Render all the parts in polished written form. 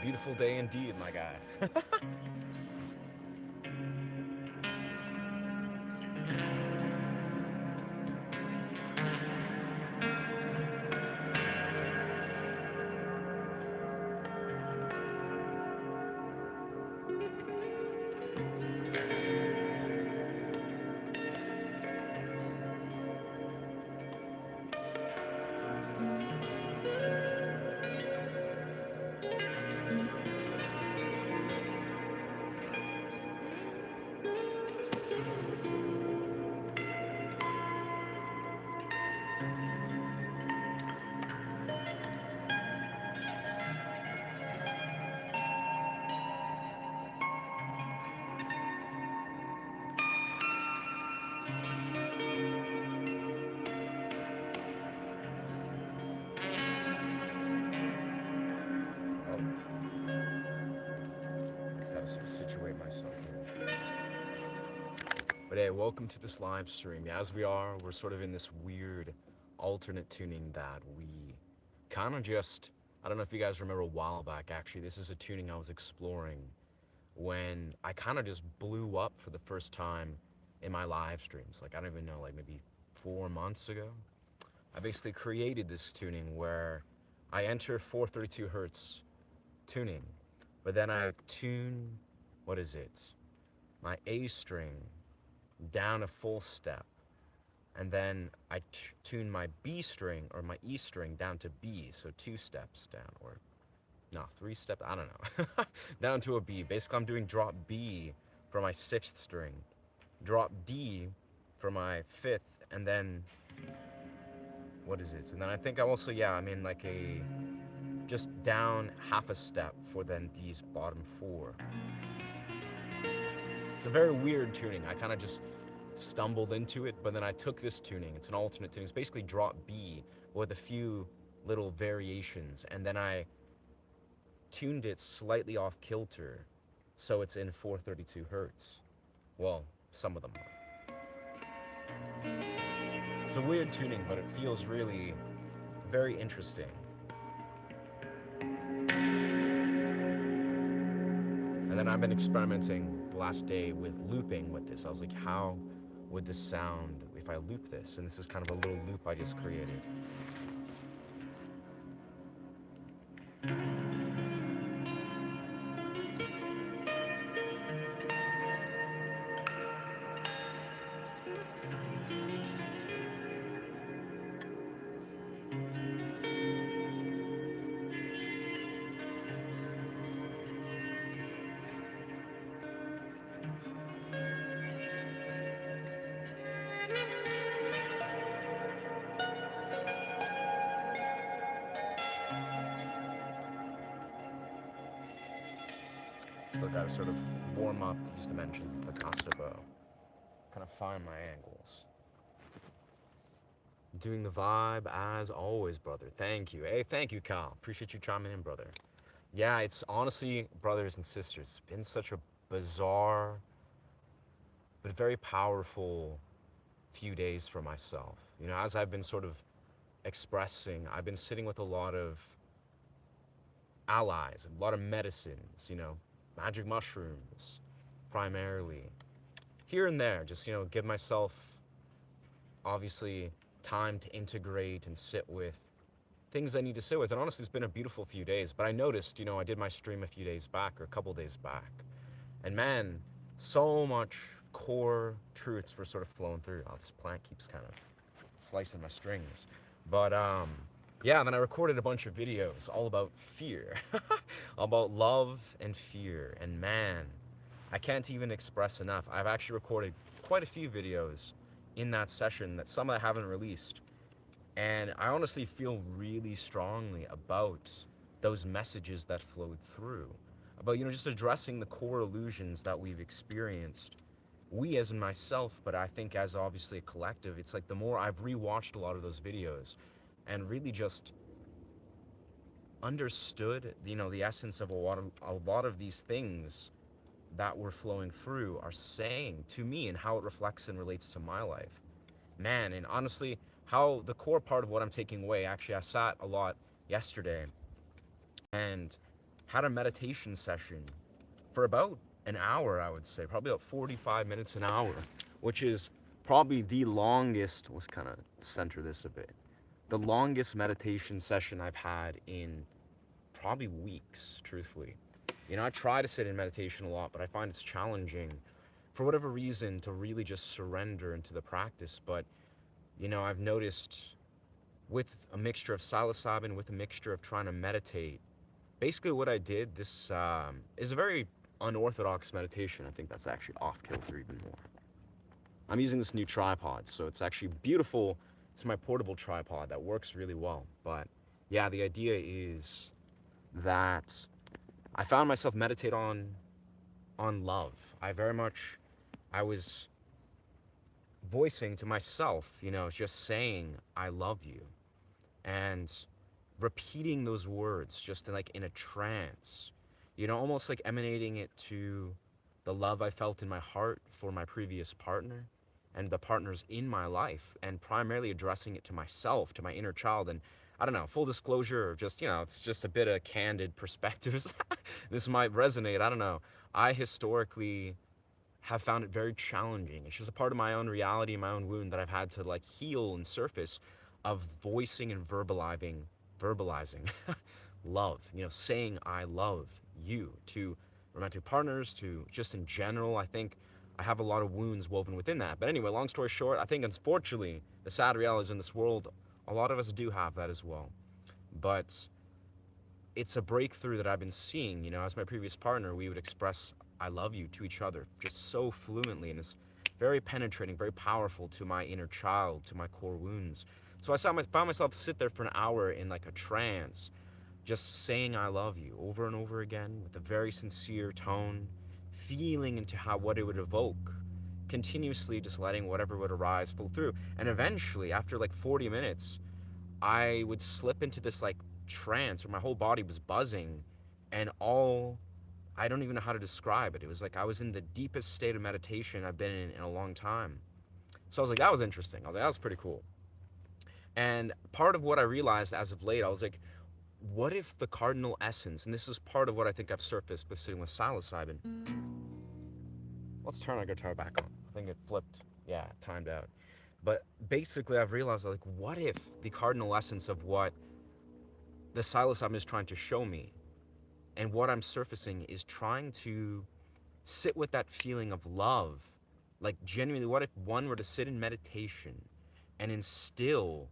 beautiful day indeed, my guy. Oh, gotta sort of situate myself here. But hey, welcome to this live stream. As we're sort of in this weird alternate tuning that we kind of just, I don't know if you guys remember a while back, actually, this is a tuning I was exploring when I kind of just blew up for the first time in my live streams. Like, I don't even know, like maybe 4 months ago. I basically created this tuning where I enter 432 hertz tuning, but then I tune, what is it? My A string down a full step, and then I tune my B string or my E string down to B, so 2 steps down, or no, 3 steps, I don't know, down to a B. Basically, I'm doing drop B for my 6th string, drop D for my 5th, and then, what is it? And then I think I'm also, yeah, I'm in like a, just down half a step for then these bottom 4. It's a very weird tuning. I kind of just stumbled into it, but then I took this tuning. It's an alternate tuning. It's basically drop B with a few little variations, and then I tuned it slightly off kilter, so it's in 432 hertz. Well, some of them are. It's a weird tuning, but it feels really very interesting. And then I've been experimenting the last day with looping with this. I was like, how would this sound if I loop this? And this is kind of a little loop I just created. Still gotta sort of warm up these dimensions with the Picasso bow. Kind of find my angles. Doing the vibe as always, brother. Thank you. Hey, thank you, Kyle. Appreciate you chiming in, brother. Yeah, it's honestly, brothers and sisters, it's been such a bizarre but very powerful few days for myself. You know, as I've been sort of expressing, I've been sitting with a lot of allies, a lot of medicines, you know, magic mushrooms primarily. Here and there, just, you know, give myself obviously time to integrate and sit with things I need to sit with. And honestly, it's been a beautiful few days. But I noticed, you know, I did my stream a few days back or a couple days back. And man, so much core truths were sort of flowing through. Oh, this plant keeps kind of slicing my strings. But yeah, then I recorded a bunch of videos all about fear, about love and fear. And man, I can't even express enough. I've actually recorded quite a few videos in that session that some I haven't released. And I honestly feel really strongly about those messages that flowed through. About, you know, just addressing the core illusions that we've experienced. We as in myself, but I think as obviously a collective, it's like the more I've rewatched a lot of those videos and really just understood, you know, the essence of a lot of these things that were flowing through are saying to me and how it reflects and relates to my life. Man, and honestly, how the core part of what I'm taking away, actually, I sat a lot yesterday and had a meditation session for about an hour, I would say, probably about 45 minutes, an hour, which is probably the longest, let's kind of center this a bit, the longest meditation session I've had in probably weeks, truthfully. I try to sit in meditation a lot, but I find it's challenging for whatever reason to really just surrender into the practice. But, I've noticed with a mixture of psilocybin, with a mixture of trying to meditate, basically what I did, this is a very unorthodox meditation. I think that's actually off kilter even more. I'm using this new tripod, so it's actually beautiful. It's my portable tripod that works really well. But yeah, the idea is that I found myself meditate on love. I was voicing to myself, just saying I love you, and repeating those words just in a trance, almost like emanating it to the love I felt in my heart for my previous partner and the partners in my life, and primarily addressing it to myself, to my inner child. And I don't know, full disclosure, or just, it's just a bit of candid perspectives. This might resonate, I don't know. I historically have found it very challenging. It's just a part of my own reality, my own wound that I've had to heal and surface, of voicing and verbalizing love, saying I love you to romantic partners, to just in general. I think I have a lot of wounds woven within that. But anyway, long story short, I think unfortunately, the sad reality is in this world, a lot of us do have that as well. But it's a breakthrough that I've been seeing. As my previous partner, we would express I love you to each other just so fluently, and it's very penetrating, very powerful to my inner child, to my core wounds. So found myself sit there for an hour in a trance, just saying I love you over and over again with a very sincere tone, feeling into what it would evoke, continuously just letting whatever would arise flow through. And eventually, after 40 minutes, I would slip into this trance where my whole body was buzzing, and I don't even know how to describe it. It was like I was in the deepest state of meditation I've been in a long time. So I was like, that was interesting. I was like, that was pretty cool. And part of what I realized as of late, I was like, what if the cardinal essence, and this is part of what I think I've surfaced with sitting with psilocybin. Let's turn our guitar back on. I think it flipped. Yeah, timed out. But basically, I've realized, what if the cardinal essence of what the psilocybin is trying to show me, and what I'm surfacing, is trying to sit with that feeling of love. Genuinely, what if one were to sit in meditation and instill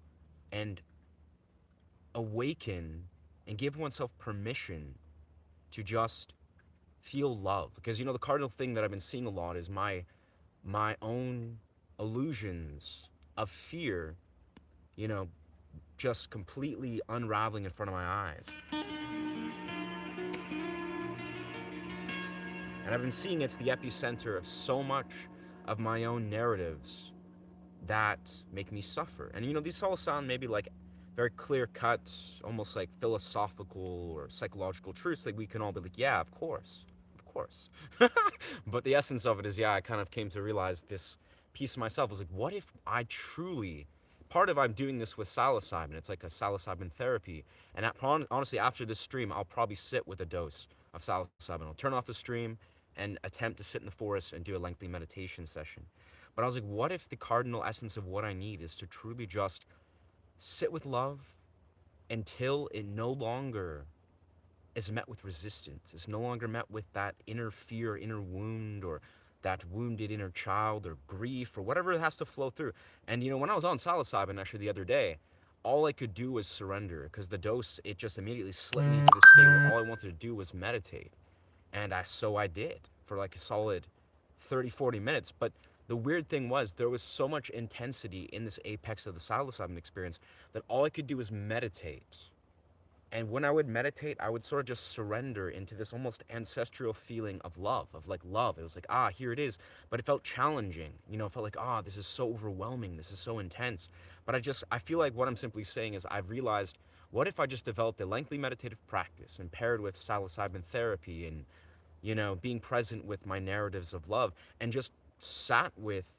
and awaken and give oneself permission to just feel love? Because the cardinal thing that I've been seeing a lot is my own illusions of fear, just completely unraveling in front of my eyes. And I've been seeing it's the epicenter of so much of my own narratives that make me suffer. And these all sound maybe very clear cut, almost philosophical or psychological truths that we can all be yeah, of course. But the essence of it is, I kind of came to realize this piece of myself was what if I truly, part of I'm doing this with psilocybin, it's like a psilocybin therapy. And honestly, after this stream, I'll probably sit with a dose of psilocybin. I'll turn off the stream and attempt to sit in the forest and do a lengthy meditation session. But I was like, what if the cardinal essence of what I need is to truly just sit with love until it no longer is met with resistance. It's no longer met with that inner fear, inner wound, or that wounded inner child, or grief, or whatever it has to flow through. And when I was on psilocybin actually the other day, all I could do was surrender, because the dose, it just immediately slipped me into the state where all I wanted to do was meditate. And so I did for a solid 30, 40 minutes. But the weird thing was, there was so much intensity in this apex of the psilocybin experience that all I could do was meditate. And when I would meditate, I would sort of just surrender into this almost ancestral feeling of love, love. It was here it is. But it felt challenging. It felt this is so overwhelming. This is so intense. But I feel like what I'm simply saying is, I've realized, what if I just developed a lengthy meditative practice and paired with psilocybin therapy and, being present with my narratives of love, and just sat with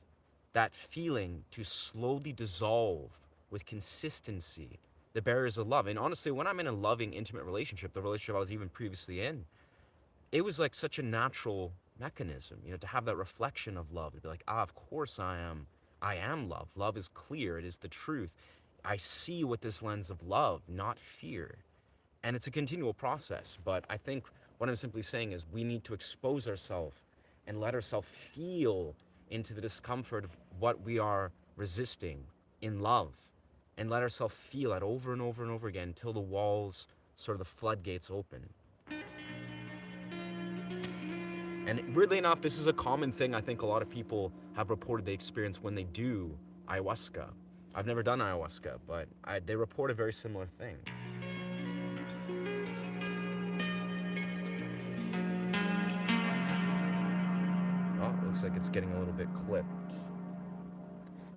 that feeling to slowly dissolve with consistency the barriers of love. And honestly, when I'm in a loving, intimate relationship, the relationship I was even previously in, it was like such a natural mechanism, to have that reflection of love, to be like, of course I am love. Love is clear. It is the truth. I see with this lens of love, not fear. And it's a continual process. But I think what I'm simply saying is we need to expose ourselves and let ourselves feel into the discomfort of what we are resisting in love, and let ourselves feel it over and over and over again until the walls, sort of the floodgates open. And weirdly enough, this is a common thing I think a lot of people have reported they experience when they do ayahuasca. I've never done ayahuasca, but they report a very similar thing. Oh, it looks like it's getting a little bit clipped.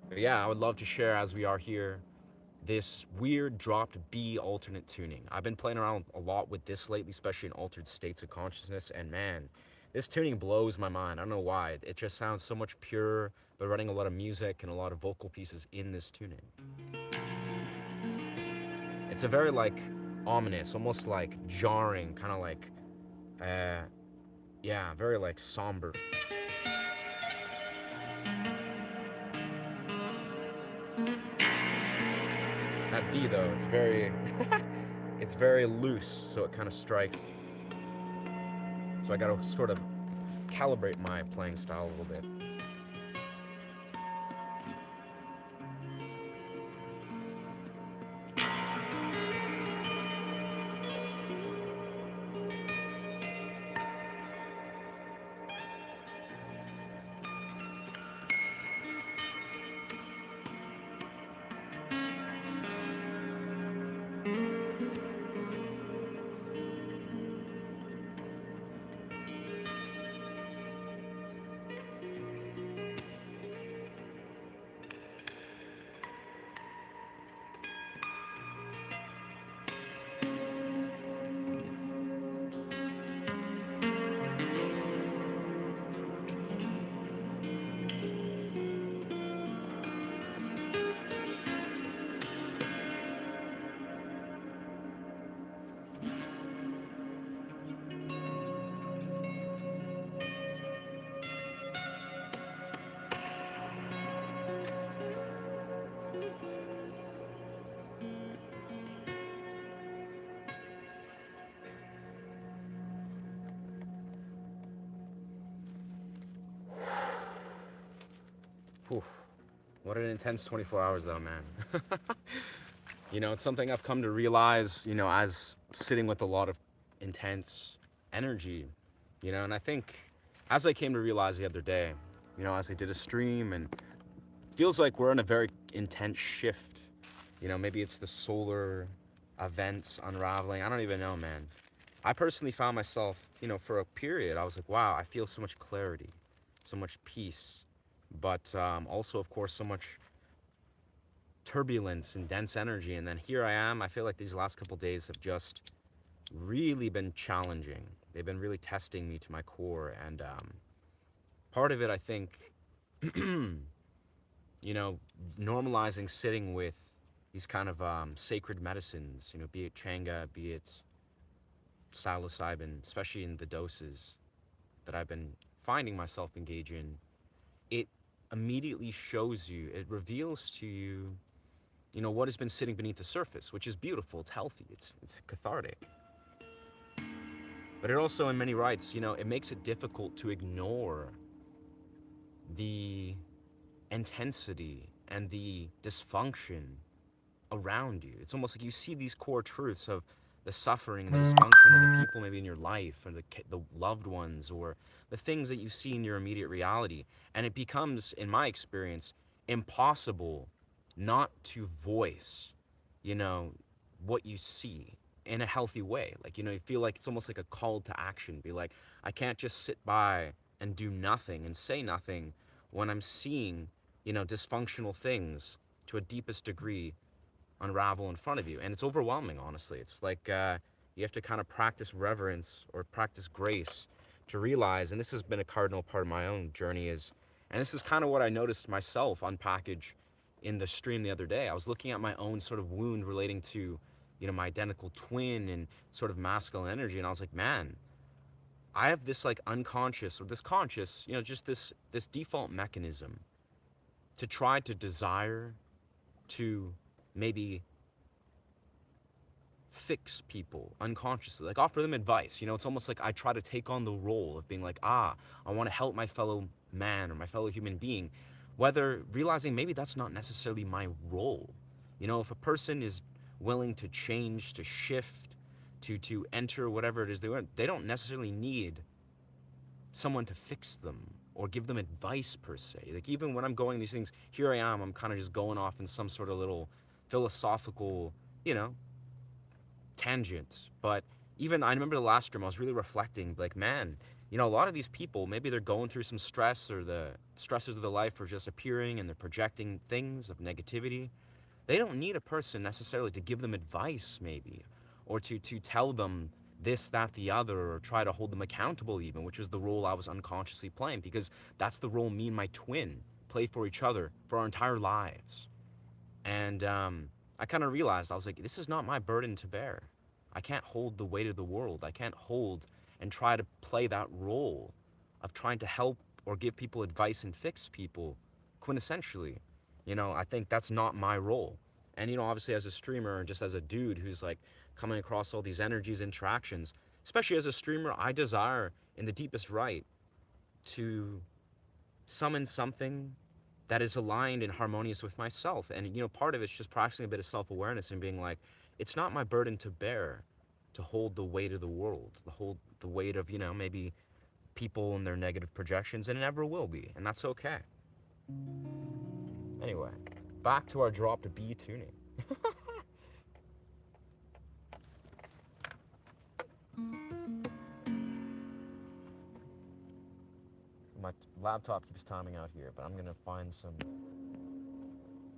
But yeah, I would love to share, as we are here, this weird dropped B alternate tuning. I've been playing around a lot with this lately, especially in altered states of consciousness, and man, this tuning blows my mind. I don't know why. It just sounds so much purer, but running a lot of music and a lot of vocal pieces in this tuning. It's a very like ominous, almost like jarring, kind of like, yeah, very like somber. That B though, it's very, it's very loose, so it kind of strikes. So I gotta sort of calibrate my playing style a little bit. Whew. What an intense 24 hours though, man. It's something I've come to realize, as sitting with a lot of intense energy, and I think as I came to realize the other day, as I did a stream, and feels like we're in a very intense shift. Maybe it's the solar events unraveling. I don't even know, man. I personally found myself, for a period, I was like, wow, I feel so much clarity, so much peace, but also, of course, so much turbulence and dense energy. And then here I am. I feel like these last couple days have just really been challenging. They've been really testing me to my core. And part of it, I think, normalizing sitting with these kind of sacred medicines, be it changa, be it psilocybin, especially in the doses that I've been finding myself engage in, it immediately shows you, it reveals to you, what has been sitting beneath the surface, which is beautiful, it's healthy, it's cathartic. But it also, in many rights, it makes it difficult to ignore the intensity and the dysfunction around you. It's almost like you see these core truths of the suffering and the dysfunction of the people maybe in your life, or the loved ones, or the things that you see in your immediate reality. And it becomes, in my experience, impossible not to voice, what you see in a healthy way. Like, you feel like it's almost like a call to action. Be like, I can't just sit by and do nothing and say nothing when I'm seeing, dysfunctional things to a deepest degree unravel in front of you. And it's overwhelming, honestly. It's like you have to kind of practice reverence or practice grace to realize, and this has been a cardinal part of my own journey, and this is kind of what I noticed myself unpackage in the stream the other day. I was looking at my own sort of wound relating to, my identical twin and sort of masculine energy, and I was like, man, I have this like unconscious or this conscious, just this default mechanism to try to desire to maybe fix people unconsciously, like offer them advice. It's almost like I try to take on the role of being like, I want to help my fellow man or my fellow human being, whether realizing maybe that's not necessarily my role. If a person is willing to change, to shift, to enter whatever it is they don't necessarily need someone to fix them or give them advice per se. Like even when I'm going these things, here I am, I'm kind of just going off in some sort of little philosophical, tangent. But even I remember the last stream, I was really reflecting, like, man, a lot of these people, maybe they're going through some stress or the stresses of their life are just appearing and they're projecting things of negativity. They don't need a person necessarily to give them advice, maybe, or to tell them this, that, the other, or try to hold them accountable, even, which was the role I was unconsciously playing, because that's the role me and my twin play for each other for our entire lives. And I kind of realized, I was like, this is not my burden to bear. I can't hold the weight of the world. I can't hold and try to play that role of trying to help or give people advice and fix people quintessentially. I think that's not my role. And, obviously as a streamer and just as a dude who's like coming across all these energies, interactions, especially as a streamer, I desire in the deepest right to summon something that is aligned and harmonious with myself. And, part of it's just practicing a bit of self-awareness and being like, it's not my burden to bear to hold the weight of the world, to hold the weight of, maybe people and their negative projections, and it never will be. And that's okay. Anyway, back to our drop to B tuning. My laptop keeps timing out here, but I'm gonna find some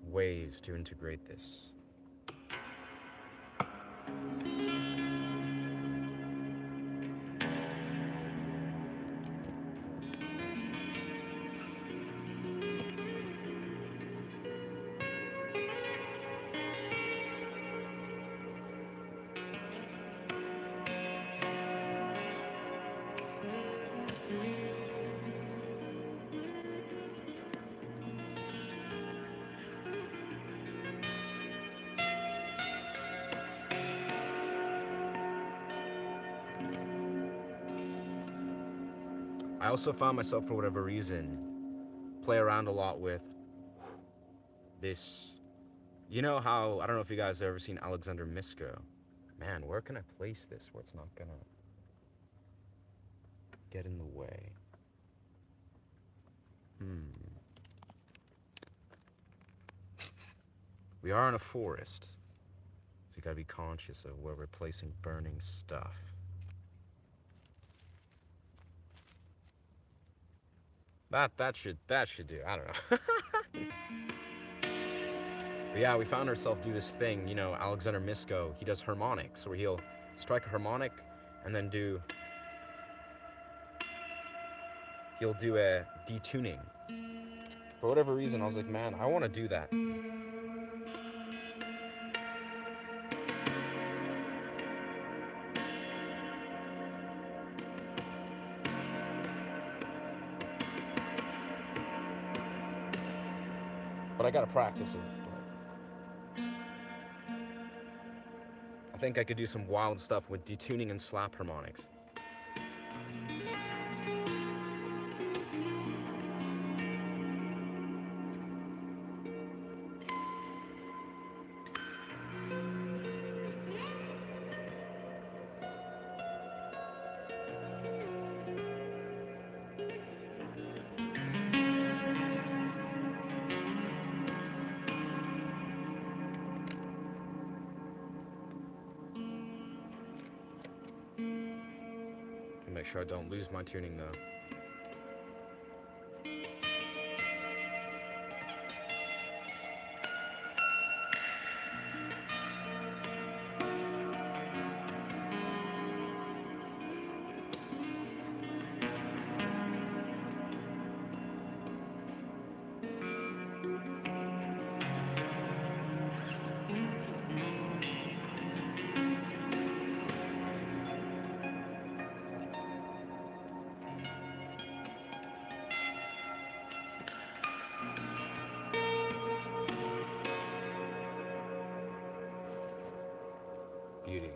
ways to integrate this. I also found myself, for whatever reason, play around a lot with this. How, I don't know if you guys have ever seen Alexander Misko. Man, where can I place this where it's not gonna get in the way? We are in a forest, so we gotta be conscious of where we're placing burning stuff. That should do. I don't know. But yeah, we found ourselves do this thing. Alexander Misko, he does harmonics, where he'll strike a harmonic and then he'll do a detuning. For whatever reason, I was like, man, I want to do that. But I gotta practice it. I think I could do some wild stuff with detuning and slap harmonics. Make sure I don't lose my tuning though. Beauty.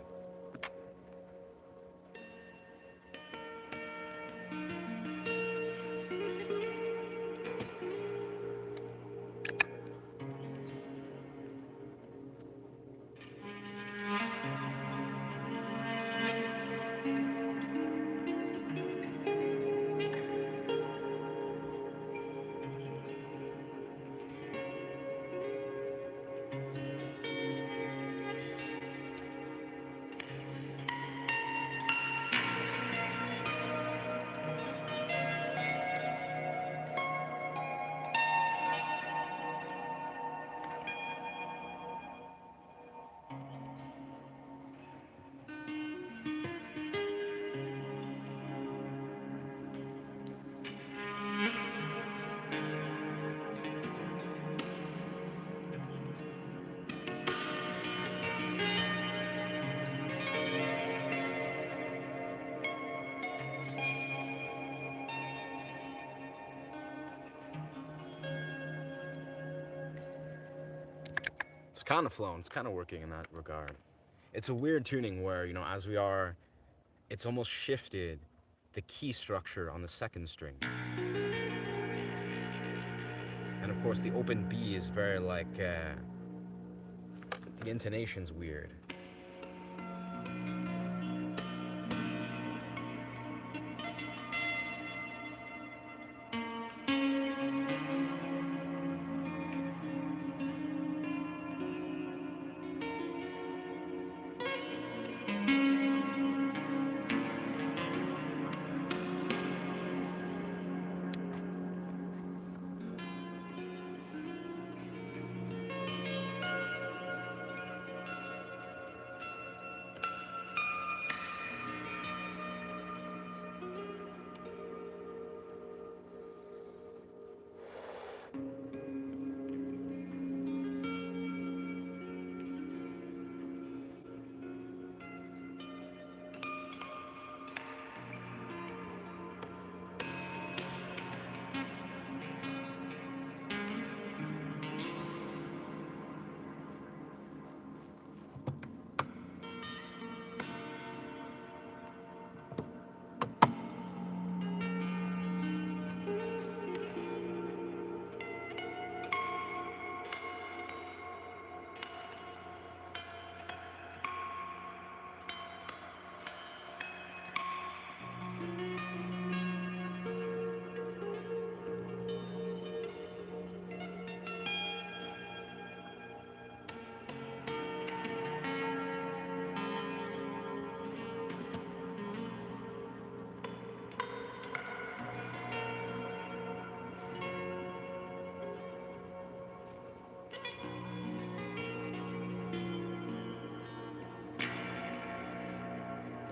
It's kind of flowing. It's kind of working in that regard. It's a weird tuning where, as we are, it's almost shifted the key structure on the second string. And of course, the open B is very like, the intonation's weird.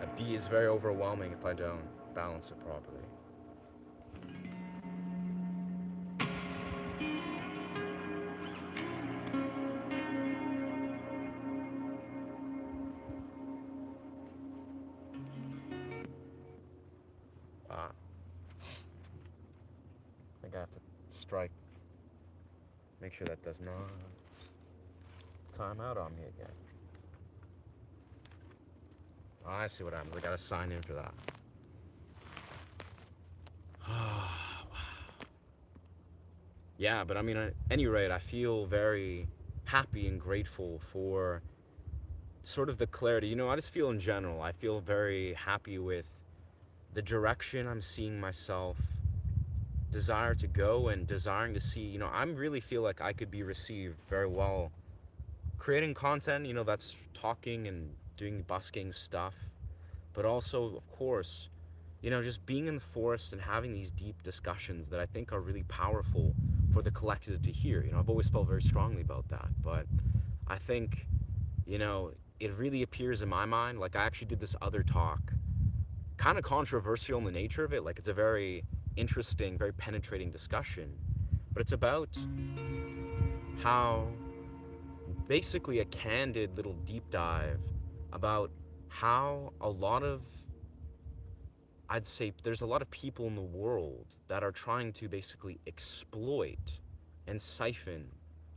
A B is very overwhelming if I don't balance it properly. I think I have to strike. Make sure that does not time out on me again. Oh, I see what happens. I gotta sign in for that. Yeah, but I mean, at any rate, I feel very happy and grateful for sort of the clarity. I just feel in general, I feel very happy with the direction I'm seeing myself desire to go and desiring to see. I really feel like I could be received very well creating content, that's talking and doing busking stuff, but also, of course, just being in the forest and having these deep discussions that I think are really powerful for the collective to hear. I've always felt very strongly about that, but I think, it really appears in my mind, like I actually did this other talk, kind of controversial in the nature of it, like it's a very interesting, very penetrating discussion, but it's about how basically a candid little deep dive about how I'd say there's a lot of people in the world that are trying to basically exploit and siphon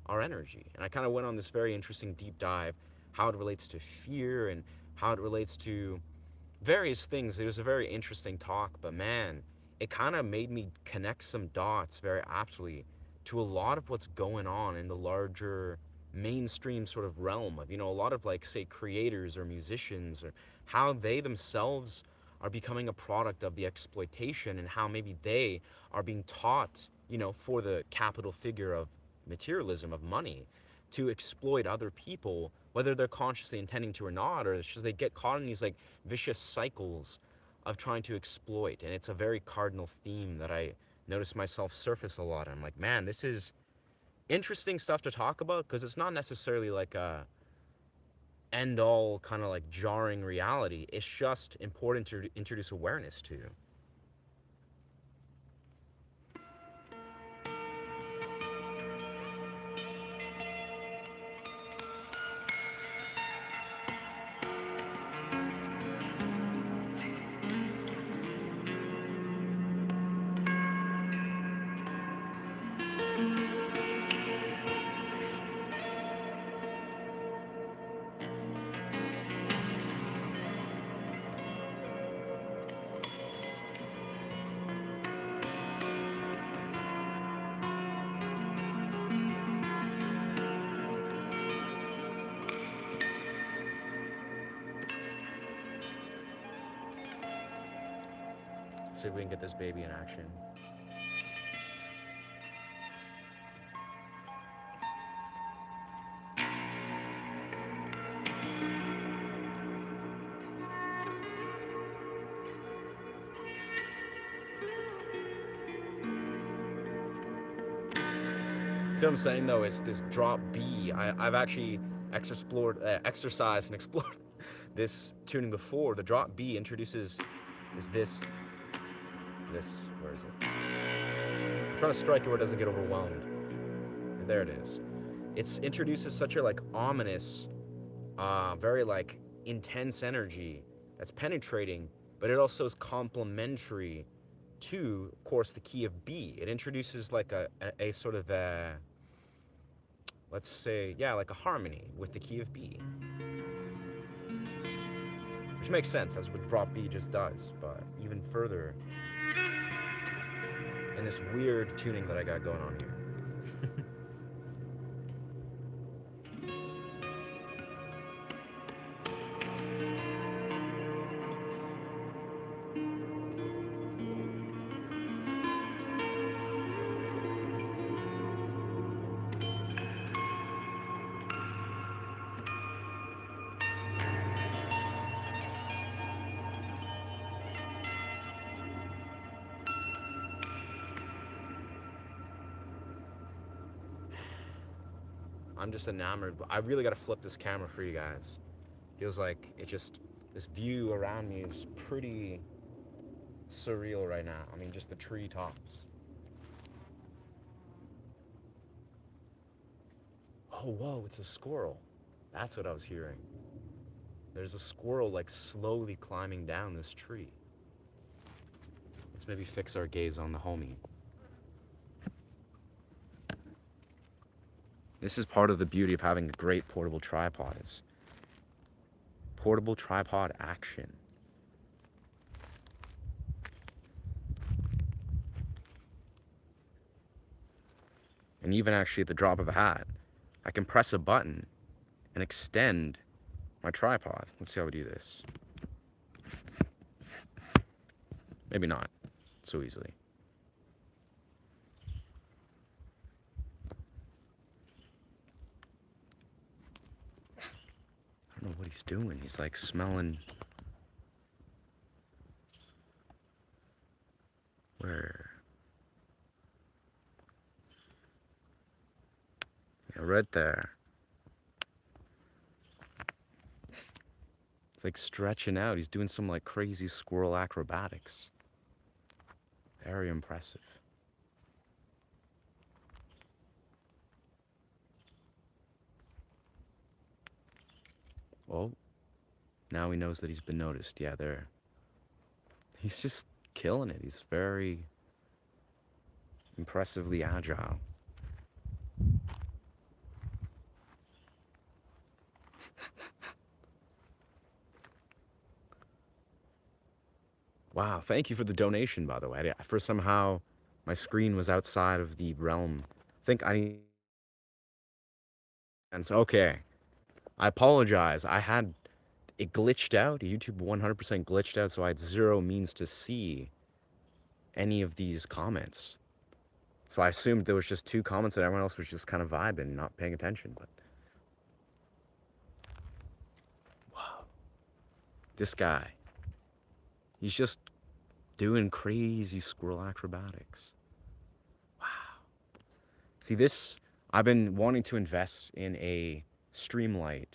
our energy. And I kind of went on this very interesting deep dive, how it relates to fear and how it relates to various things. It was a very interesting talk, but man, it kind of made me connect some dots very aptly to a lot of what's going on in the larger mainstream sort of realm of, a lot of like, say, creators or musicians, or how they themselves are becoming a product of the exploitation, and how maybe they are being taught, for the capital figure of materialism, of money, to exploit other people, whether they're consciously intending to or not, or it's just they get caught in these like vicious cycles of trying to exploit. And it's a very cardinal theme that I notice myself surface a lot. I'm like, man, this is interesting stuff to talk about, because it's not necessarily like a end all kind of like jarring reality. It's just important to introduce awareness to. See if we can get this baby in action. See what I'm saying though? It's this drop B. I've actually exercised and explored this tuning before. The drop B introduces this. Where is it? I'm trying to strike it where it doesn't get overwhelmed. There it is. It introduces such a like ominous, very like intense energy that's penetrating, but it also is complementary to, of course, the key of B. It introduces like a sort of a, let's say, yeah, like a harmony with the key of B. Which makes sense, as what drop B just does, but even further in this weird tuning that I got going on here. I'm just enamored. I really got to flip this camera for you guys. Feels like this view around me is pretty surreal right now. I mean, just the treetops. Oh, whoa, it's a squirrel. That's what I was hearing. There's a squirrel like slowly climbing down this tree. Let's maybe fix our gaze on the homie. This is part of the beauty of having a great portable tripod. Is portable tripod action. And even actually at the drop of a hat, I can press a button and extend my tripod. Let's see how we do this. Maybe not so easily. I don't know what he's doing. He's like smelling. Where? Yeah, right there. It's like stretching out. He's doing some like crazy squirrel acrobatics. Very impressive. Oh, now he knows that he's been noticed. Yeah, there. He's just killing it. He's very impressively agile. Wow, thank you for the donation, by the way. For somehow my screen was outside of the realm. I think I need. And so, okay, I apologize. I had it glitched out. YouTube 100% glitched out, so I had zero means to see any of these comments. So I assumed there was just two comments and everyone else was just kind of vibing, not paying attention. But wow, this guy, he's just doing crazy squirrel acrobatics. Wow. See, this, I've been wanting to invest in a Streamlight.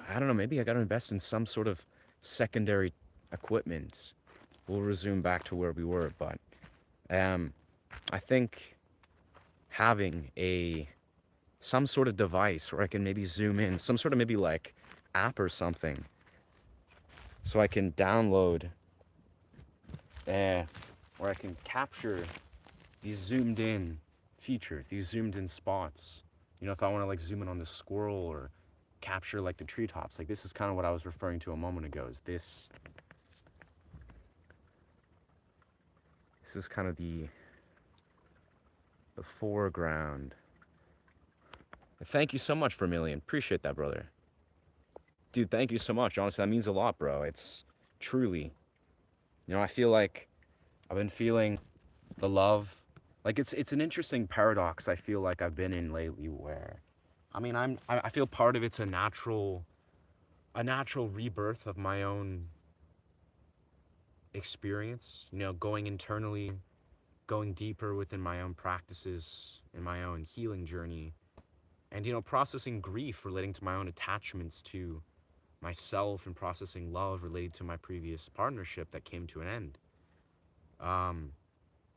I don't know, maybe I got to invest in some sort of secondary equipment. We'll resume back to where we were, but I think having some sort of device where I can maybe zoom in, some sort of maybe like app or something, so I can download, or I can capture these zoomed in features, these zoomed in spots. You know, if I want to like zoom in on the squirrel or capture like the treetops, like this is kind of what I was referring to a moment ago. Is this is kind of the foreground. Thank you so much, Vermilion. Appreciate that, brother. Dude, thank you so much. Honestly, that means a lot, bro. It's truly, you know, I feel like I've been feeling the love. Like it's an interesting paradox I feel like I've been in lately where I mean I feel part of it's a natural rebirth of my own experience, you know, going internally, going deeper within my own practices in my own healing journey, and you know, processing grief relating to my own attachments to myself and processing love related to my previous partnership that came to an end. Um,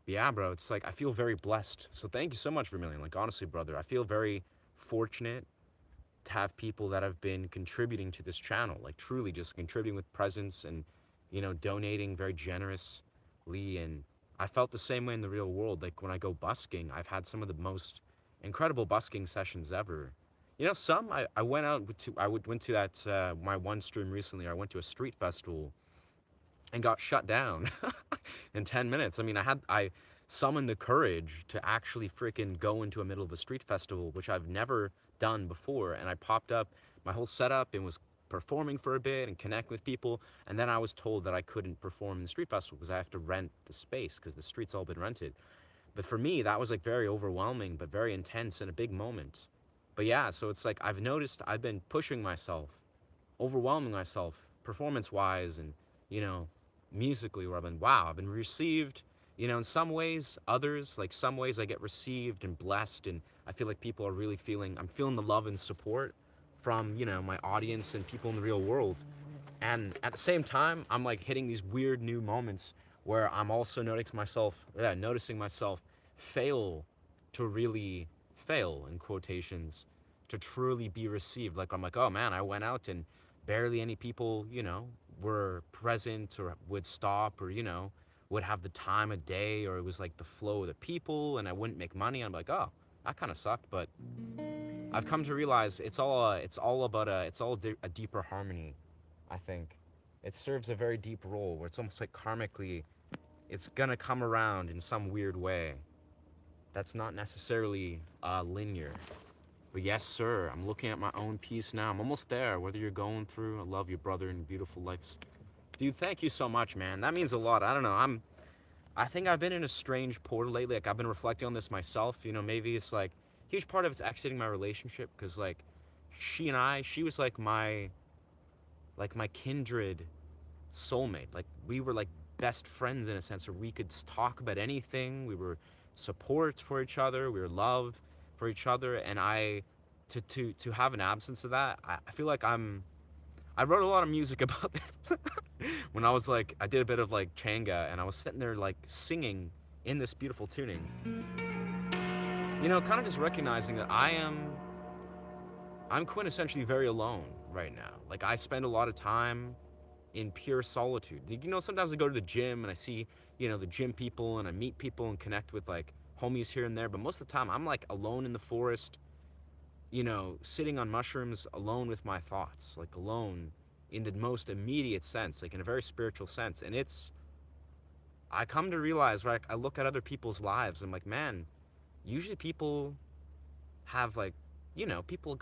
yeah, bro, it's like I feel very blessed. So thank you so much, Vermilion. Like honestly, brother, I feel very fortunate to have people that have been contributing to this channel, like truly just contributing with presence and, you know, donating very generously. And I felt the same way in the real world. Like when I go busking, I've had some of the most incredible busking sessions ever. You know, I went out to, went to that, my one stream recently, I went to a street festival and got shut down in 10 minutes. I mean, I summoned the courage to actually freaking go into the middle of a street festival, which I've never done before. And I popped up my whole setup and was performing for a bit and connect with people. And then I was told that I couldn't perform in the street festival because I have to rent the space because the street's all been rented. But for me, that was like very overwhelming, but very intense and a big moment. But yeah, so it's like I've noticed I've been pushing myself, overwhelming myself performance wise and, you know, musically, where I've been, wow, I've been received, you know, in some ways, others, like some ways I get received and blessed. And I feel like people are really I'm feeling the love and support from, you know, my audience and people in the real world. And at the same time, I'm like hitting these weird new moments where I'm also noticing myself fail to really fail in quotations to truly be received. Like I'm like, oh man, I went out and barely any people, you know, were present or would stop or, you know, would have the time of day, or it was like the flow of the people and I wouldn't make money. I'm like, oh, that kind of sucked. But I've come to realize it's all about a deeper harmony. I think it serves a very deep role where it's almost like karmically it's gonna come around in some weird way that's not necessarily linear. But yes, sir, I'm looking at my own piece now. I'm almost there. Whether you're going through, I love you, brother, and beautiful life. Dude, thank you so much, man. That means a lot. I don't know. I think I've been in a strange portal lately. Like I've been reflecting on this myself. You know, maybe it's like huge part of it's exiting my relationship because like she was like my kindred soulmate. Like we were like best friends in a sense, where we could talk about anything. We were support for each other. We were love for each other. And to have an absence of that, I feel like I wrote a lot of music about this when I was like, I did a bit of like changa and I was sitting there like singing in this beautiful tuning. You know, kind of just recognizing that I'm quintessentially very alone right now. Like I spend a lot of time in pure solitude. You know, sometimes I go to the gym and I see, you know, the gym people and I meet people and connect with like homies here and there. But most of the time I'm like alone in the forest, you know, sitting on mushrooms alone with my thoughts, like alone in the most immediate sense, like in a very spiritual sense. And it's I come to realize, right, I look at other people's lives, I'm like, man, usually people have like, people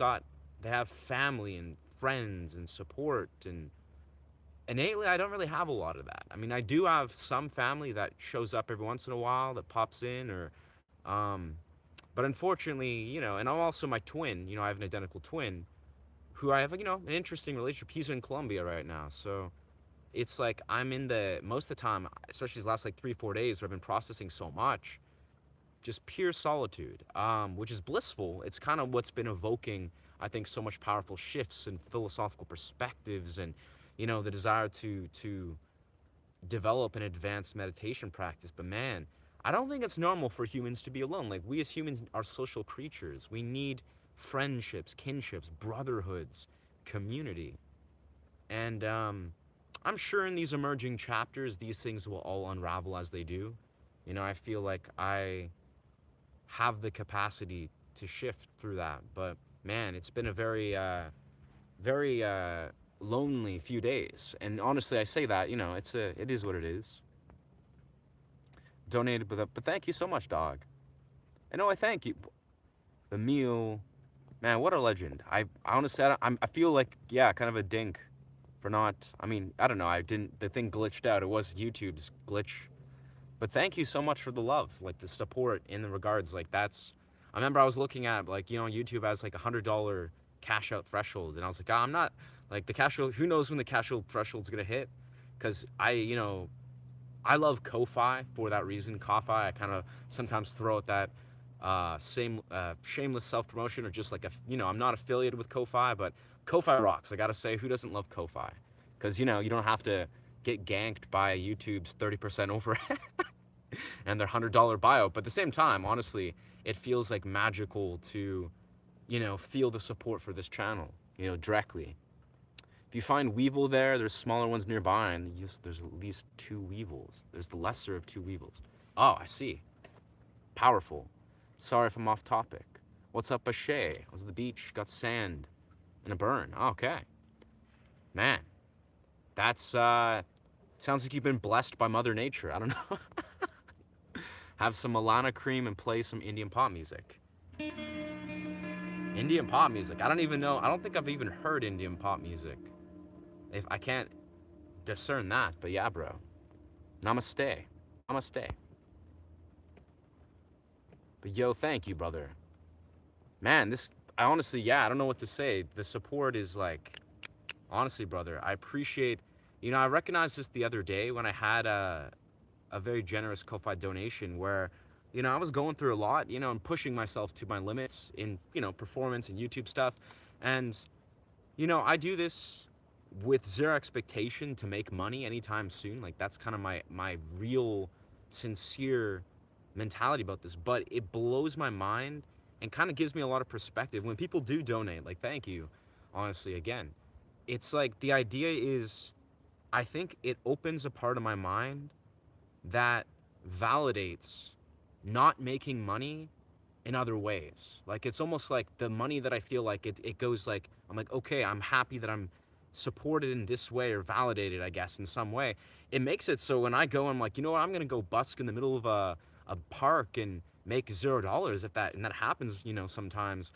they have family and friends and support, and innately I don't really have a lot of that. I mean, I do have some family that shows up every once in a while, that pops in, or um but unfortunately, and I'm also my twin, I have an identical twin who I have, an interesting relationship. He's in Colombia right now. So it's like I'm in the most of the time, especially these last like 3 4 days, where I've been processing so much, just pure solitude, which is blissful. It's kind of what's been evoking, I think, so much powerful shifts and philosophical perspectives, and the desire to develop an advanced meditation practice. But man, I don't think it's normal for humans to be alone. Like, we as humans are social creatures. We need friendships, kinships, brotherhoods, community. And I'm sure in these emerging chapters, these things will all unravel as they do. I feel like I have the capacity to shift through that. But man, it's been a very lonely few days. And honestly, I say that, it is what it is. Donated, but thank you so much, dog. I know I thank you. The meal, man, what a legend. I honestly, I feel like, yeah, kind of a dink for not, I mean, I don't know, the thing glitched out. It was YouTube's glitch. But thank you so much for the love, like the support in the regards. Like, I remember I was looking at, like, YouTube has like $100 cash out threshold. And I was like, I'm not, like, the cash out, who knows when the cash out threshold's gonna hit? Because I love Ko-Fi for that reason. Ko-Fi, I kind of sometimes throw out that same shameless self-promotion, or just like, I'm not affiliated with Ko-Fi, but Ko-Fi rocks. I gotta say, who doesn't love Ko-Fi? Because, you don't have to get ganked by YouTube's 30% overhead and their $100 buyout. But at the same time, honestly, it feels like magical to, feel the support for this channel, directly. If you find Weevil there's smaller ones nearby, and there's at least 2 Weevils. There's the lesser of 2 Weevils. Oh, I see. Powerful. Sorry if I'm off topic. What's up, Ashay? I was at the beach, got sand and a burn. Oh, okay. Man, that's, sounds like you've been blessed by Mother Nature. I don't know. Have some Milana cream and play some Indian pop music. Indian pop music. I don't even know. I don't think I've even heard Indian pop music. If I can't discern that, but yeah, bro. Namaste. Namaste. But yo, thank you, brother. Man, I honestly, yeah, I don't know what to say. The support is like, honestly, brother, I appreciate, I recognized this the other day when I had a very generous Ko-Fi donation where, I was going through a lot, and pushing myself to my limits in, performance and YouTube stuff. And, I do this with zero expectation to make money anytime soon. Like, that's kind of my real, sincere mentality about this. But it blows my mind and kind of gives me a lot of perspective when people do donate. Like, thank you, honestly, again. It's like, the idea is, I think it opens a part of my mind that validates not making money in other ways. Like, it's almost like the money that I feel like it goes like, I'm like, okay, I'm happy that I'm supported in this way, or validated, I guess, in some way. It makes it so when I go, I'm like, you know what, I'm gonna go busk in the middle of a park and make $0 if that, and that happens, sometimes.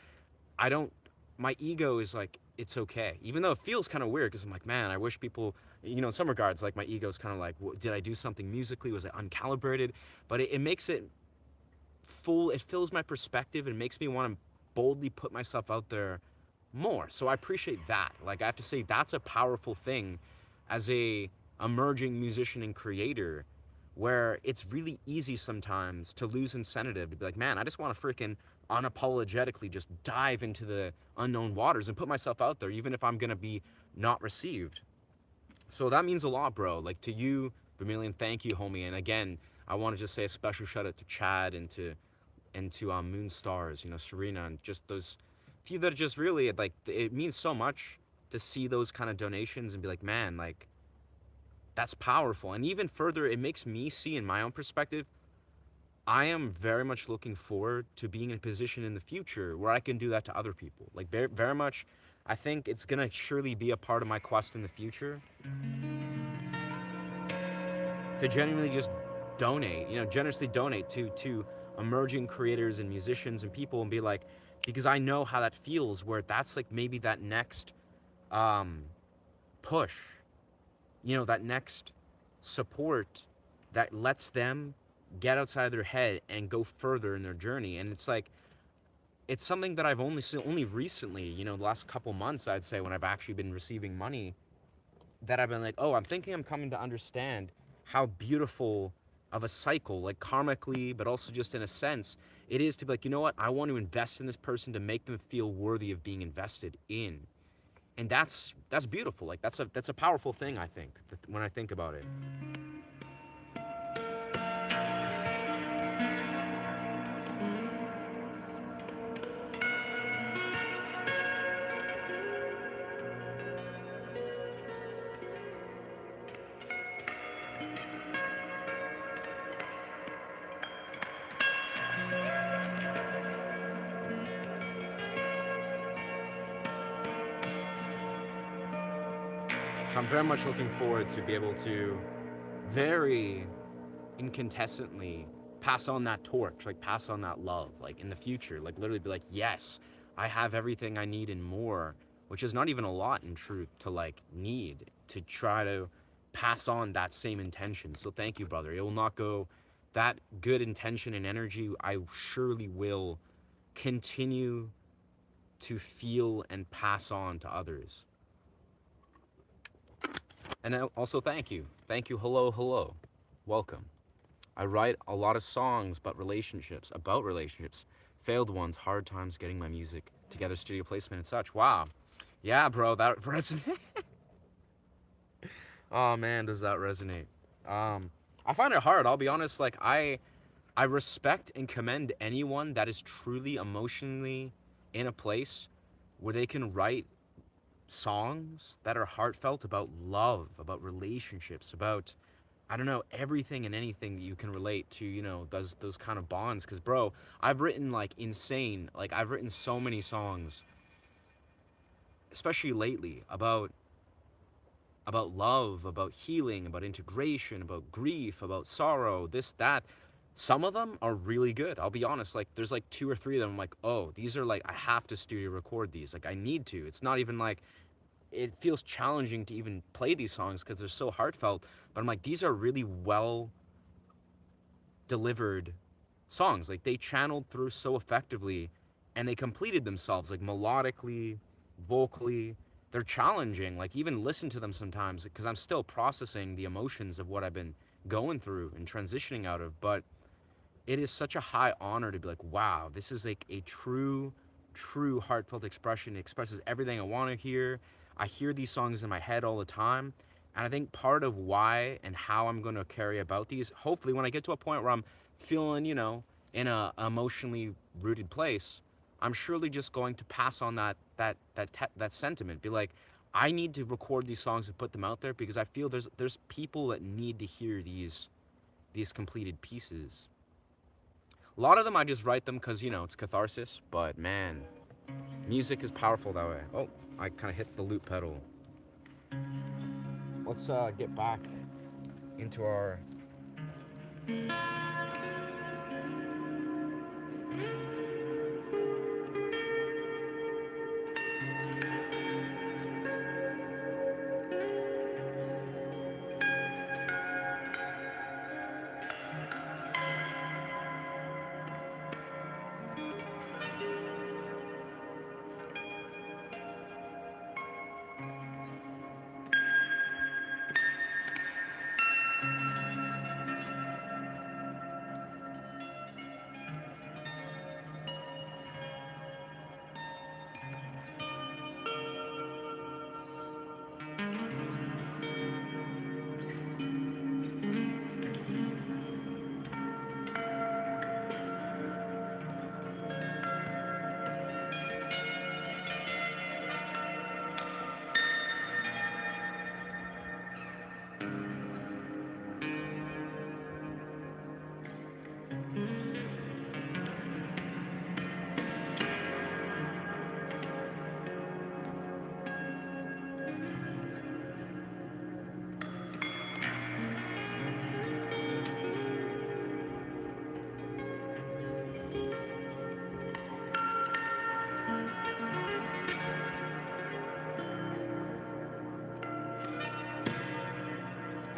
I don't, my ego is like, it's okay. Even though it feels kind of weird, because I'm like, man, I wish people, in some regards, like, my ego's kind of like, did I do something musically? Was it uncalibrated? But it makes it full, it fills my perspective, and makes me want to boldly put myself out there more. So I appreciate that. Like, I have to say, that's a powerful thing as a emerging musician and creator, where it's really easy sometimes to lose incentive, to be like, man, I just want to freaking unapologetically just dive into the unknown waters and put myself out there, even if I'm gonna be not received. So that means a lot, bro. Like, to you, Vermilion, thank you, homie. And again, I want to just say a special shout out to Chad and to Moonstars, Serena, and just those few that are just really, like, it means so much to see those kind of donations and be like, man, like, that's powerful. And even further, it makes me see, in my own perspective, I am very much looking forward to being in a position in the future where I can do that to other people. Like, very, very much, I think it's gonna surely be a part of my quest in the future to genuinely just donate, generously donate to emerging creators and musicians and people, and be like, because I know how that feels, where that's like maybe that next um, push, that next support that lets them get outside of their head and go further in their journey. And it's like, it's something that I've only seen only recently, the last couple months, I'd say, when I've actually been receiving money, that I've been like, oh, I'm thinking, I'm coming to understand how beautiful of a cycle, like karmically, but also just in a sense, it is to be like, you know what, I want to invest in this person to make them feel worthy of being invested in. And that's beautiful. Like that's a powerful thing, I think, when I think about it. So I'm very much looking forward to be able to very incontestantly pass on that torch, like pass on that love, like in the future, like literally be like, yes, I have everything I need and more, which is not even a lot in truth to like need to try to pass on that same intention. So thank you, brother. It will not go, that good intention and energy, I surely will continue to feel and pass on to others. And also thank you. Thank you. Hello, hello. Welcome. I write a lot of songs about relationships, failed ones, hard times getting my music together, studio placement and such. Wow. Yeah, bro, that resonates. Oh man, does that resonate? I find it hard. I'll be honest. Like I respect and commend anyone that is truly emotionally in a place where they can write songs that are heartfelt about love, about relationships, about, I don't know, everything and anything that you can relate to, those kind of bonds. Cause bro, I've written like insane, like I've written so many songs, especially lately, about love, about healing, about integration, about grief, about sorrow, this, that. Some of them are really good. I'll be honest. Like there's like two or three of them. I'm like, oh, these are like, I have to studio record these. Like I need to. It's not even like, it feels challenging to even play these songs because they're so heartfelt. But I'm like, these are really well delivered songs. Like they channeled through so effectively, and they completed themselves like melodically, vocally. They're challenging. Like even listen to them sometimes because I'm still processing the emotions of what I've been going through and transitioning out of. But it is such a high honor to be like, wow, this is like a true heartfelt expression. It expresses everything I want to hear. I hear these songs in my head all the time. And I think part of why and how I'm going to carry about these, hopefully when I get to a point where I'm feeling, in a emotionally rooted place, I'm surely just going to pass on that sentiment. Be like, I need to record these songs and put them out there because I feel there's people that need to hear these completed pieces. A lot of them I just write them because, it's catharsis, but man, music is powerful that way. Oh, I kind of hit the loop pedal. Let's get back into our.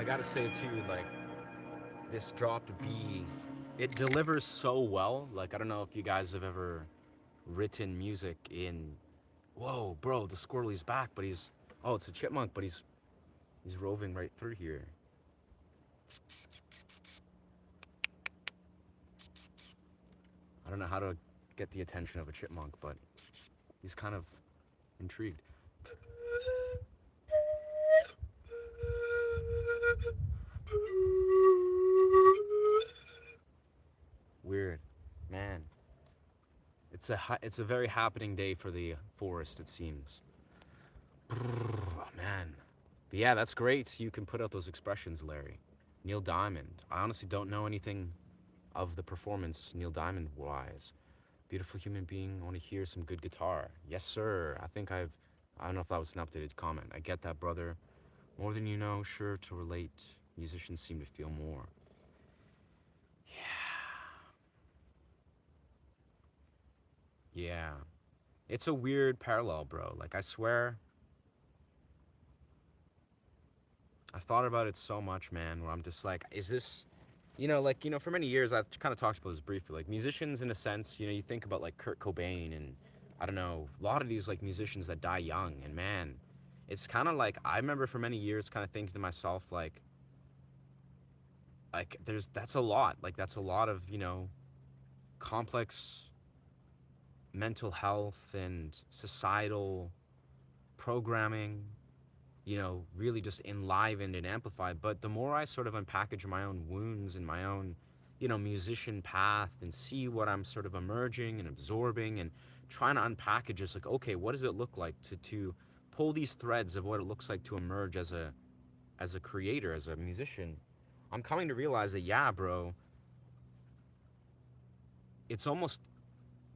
gotta say too, like this dropped B, it delivers so well. Like I don't know if you guys have ever written music in. Whoa, bro, the squirrely's back, but he's. Oh, it's a chipmunk, but he's roving right through here. I don't know how to get the attention of a chipmunk, but he's kind of intrigued. Weird, man. It's a very happening day for the forest, it seems. Man. But yeah, that's great. You can put out those expressions, Larry. Neil Diamond. I honestly don't know anything of the performance Neil Diamond wise. Beautiful human being. I want to hear some good guitar. Yes, sir. I don't know if that was an updated comment. I get that, brother. More than you know, sure to relate. Musicians seem to feel more. Yeah. It's a weird parallel, bro. Like, I swear, I thought about it so much, man, where I'm just like, is this, for many years, I've kind of talked about this briefly. Like, musicians, in a sense, you think about, like, Kurt Cobain and, I don't know, a lot of these, like, musicians that die young. And, man, it's kind of like, I remember for many years kind of thinking to myself, that's a lot. Like, that's a lot of, complex mental health and societal programming, really just enlivened and amplified. But the more I sort of unpackage my own wounds and my own, musician path and see what I'm sort of emerging and absorbing and trying to unpackage, it's like, okay, what does it look like to pull these threads of what it looks like to emerge as a creator, as a musician? I'm coming to realize that, yeah, bro, it's almost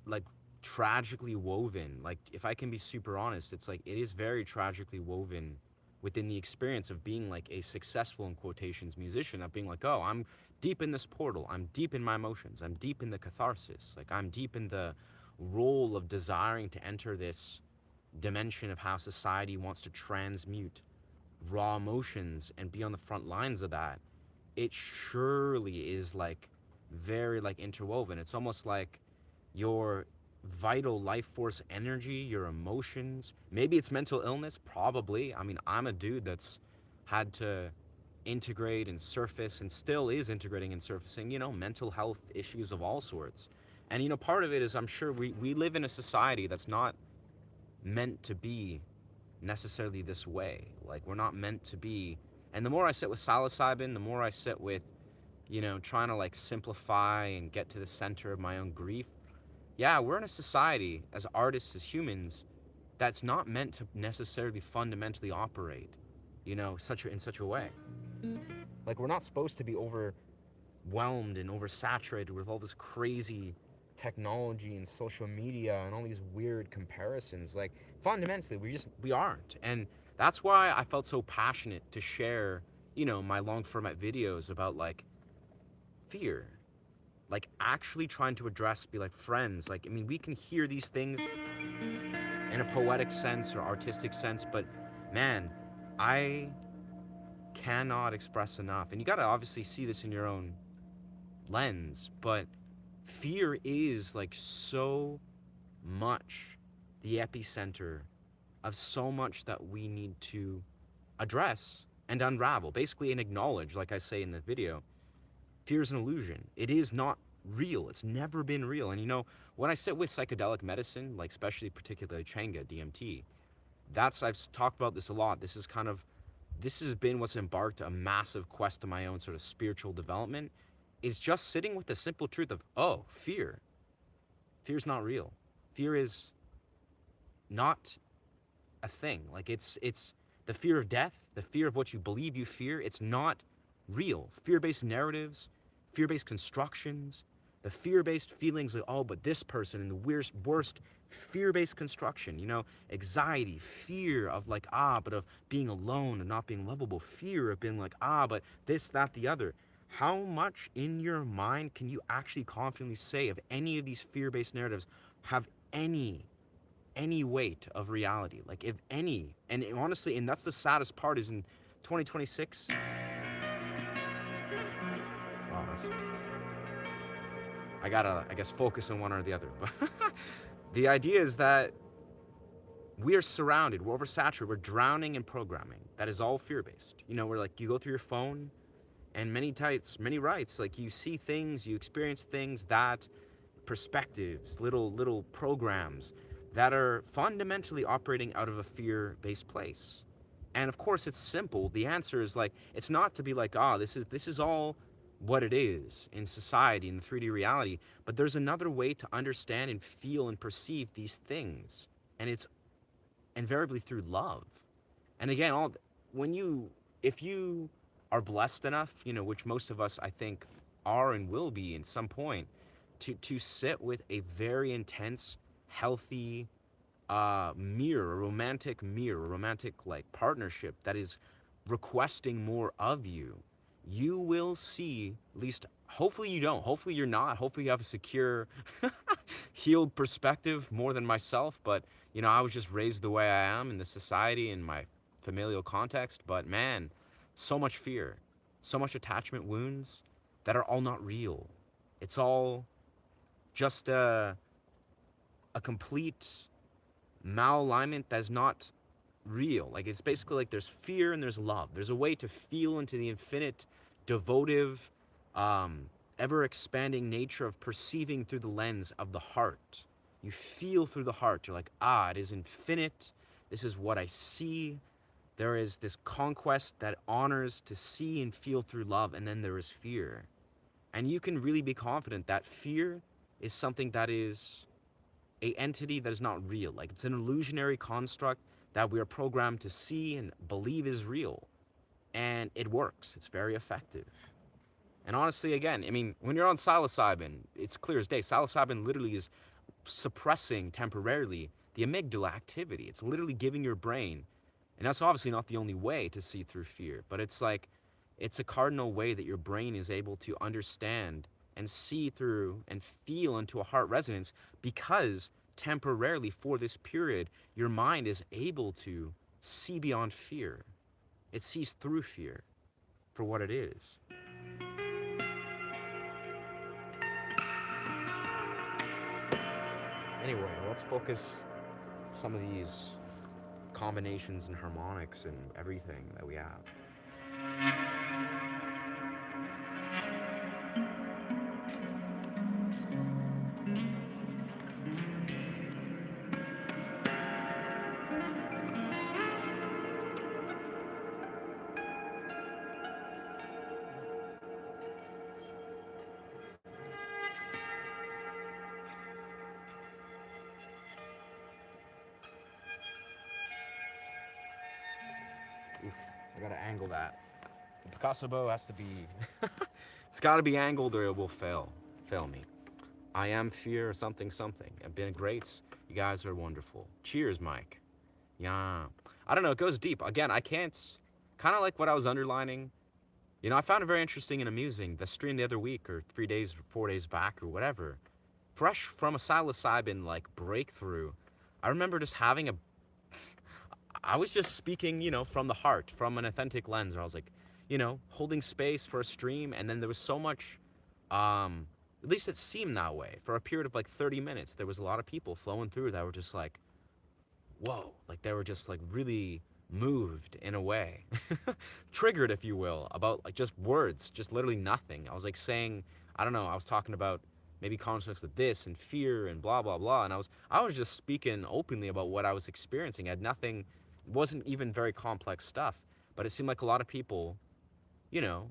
like tragically woven. Like, if I can be super honest, it's like it is very tragically woven within the experience of being like a successful, in quotations, musician, of being like, oh, I'm deep in this portal, I'm deep in my emotions, I'm deep in the catharsis, like I'm deep in the role of desiring to enter this dimension of how society wants to transmute raw emotions and be on the front lines of that. It surely is like very like interwoven. It's almost like your vital life force energy, your emotions. Maybe it's mental illness, probably. I mean, I'm a dude that's had to integrate and surface and still is integrating and surfacing, mental health issues of all sorts. And, part of it is I'm sure we live in a society that's not meant to be necessarily this way. Like, we're not meant to be. And the more I sit with psilocybin, the more I sit with, trying to like simplify and get to the center of my own grief. Yeah, we're in a society as artists, as humans, that's not meant to necessarily fundamentally operate, in such a way. Like, we're not supposed to be overwhelmed and oversaturated with all this crazy technology and social media and all these weird comparisons. Like, fundamentally, we aren't. And that's why I felt so passionate to share, my long format videos about like fear, like actually trying to address, be like friends. Like, I mean, we can hear these things in a poetic sense or artistic sense, but man, I cannot express enough. And you got to obviously see this in your own lens, but fear is like so much the epicenter of so much that we need to address and unravel, basically, and acknowledge. Like I say in the video, fear is an illusion. It is not real. It's never been real. And when I sit with psychedelic medicine, like especially particularly Changa, DMT, I've talked about this a lot. This has been what's embarked a massive quest to my own sort of spiritual development, is just sitting with the simple truth of, oh, fear. Fear's not real. Fear is not a thing. Like, it's the fear of death, the fear of what you believe you fear. It's not real. Fear-based narratives, fear-based constructions, the fear-based feelings of, oh, but this person, and the worst fear-based construction, anxiety, fear of like, but of being alone and not being lovable, fear of being like, but this, that, the other. How much in your mind can you actually confidently say if any of these fear-based narratives have any weight of reality? Like, if any. And honestly, and that's the saddest part, is in 2026, I gotta, I guess, focus on one or the other. But the idea is that we are surrounded, we're oversaturated, we're drowning in programming that is all fear-based. You know, where like you go through your phone and many types, many rights, like you see things, you experience things, that perspectives, little programs that are fundamentally operating out of a fear-based place. And of course it's simple. The answer is like, it's not to be like, ah, this is all what it is in society, in the 3D reality, but there's another way to understand and feel and perceive these things. And it's invariably through love. And again, all when you if you are blessed enough, you know, which most of us I think are and will be in some point, to sit with a very intense, healthy mirror, a romantic like partnership that is requesting more of you, you will see, at least hopefully you don't, hopefully you're not, hopefully you have a secure, healed perspective more than myself. But you know, I was just raised the way I am in the society, in my familial context. But man, so much fear, so much attachment wounds that are all not real. It's all just a complete malalignment that's not real. Like it's basically like there's fear and there's love. There's a way to feel into the infinite, devotive, ever expanding nature of perceiving through the lens of the heart. You feel through the heart. You're like, ah, it is infinite. This is what I see. There is this conquest that honors to see and feel through love, and then there is fear. And you can really be confident that fear is something that is a entity that is not real. Like it's an illusionary construct that we are programmed to see and believe is real. And it works. It's very effective. And honestly, again, I mean, when you're on psilocybin, it's clear as day. Psilocybin literally is suppressing temporarily the amygdala activity. It's literally giving your brain, and that's obviously not the only way to see through fear, but it's like, it's a cardinal way that your brain is able to understand and see through and feel into a heart resonance, because temporarily for this period, your mind is able to see beyond fear. It sees through fear for what it is. Anyway, let's focus some of these combinations and harmonics and everything that we have. Oof, I gotta angle that. The Picasso bow has to be, it's gotta be angled or it will fail me. I am fear something something. I've been great. You guys are wonderful. Cheers, Mike. Yeah. I don't know, it goes deep. Again, I can't, kind of like what I was underlining. You know, I found it very interesting and amusing. The stream the other week, or 3 days, 4 days back, or whatever, fresh from a psilocybin like breakthrough, I remember just having a, I was just speaking, you know, from the heart, from an authentic lens, where I was like, you know, holding space for a stream, and then there was so much, at least it seemed that way. For a period of like 30 minutes, there was a lot of people flowing through that were just like, whoa, like they were just like really moved in a way, triggered, if you will, about like just words, just literally nothing. I was like saying, I don't know, I was talking about maybe constructs of this and fear and blah, blah, blah. And I was just speaking openly about what I was experiencing. I had nothing, it wasn't even very complex stuff, but it seemed like a lot of people, you know,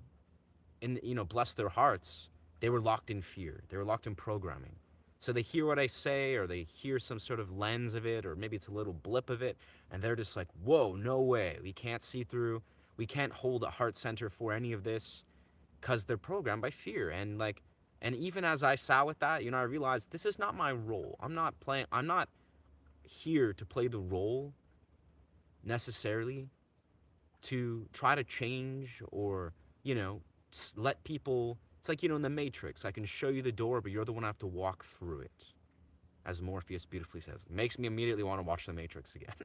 bless their hearts, they were locked in fear. They were locked in programming. So they hear what I say, or they hear some sort of lens of it, or maybe it's a little blip of it, and they're just like, whoa, no way. We can't see through. We can't hold a heart center for any of this, because they're programmed by fear. And like, and even as I sat with that, you know, I realized this is not my role. I'm not here to play the role necessarily to try to change or, you know, let people, it's like, you know, in the Matrix, I can show you the door, but you're the one who have to walk through it. As Morpheus beautifully says. It makes me immediately want to watch the Matrix again.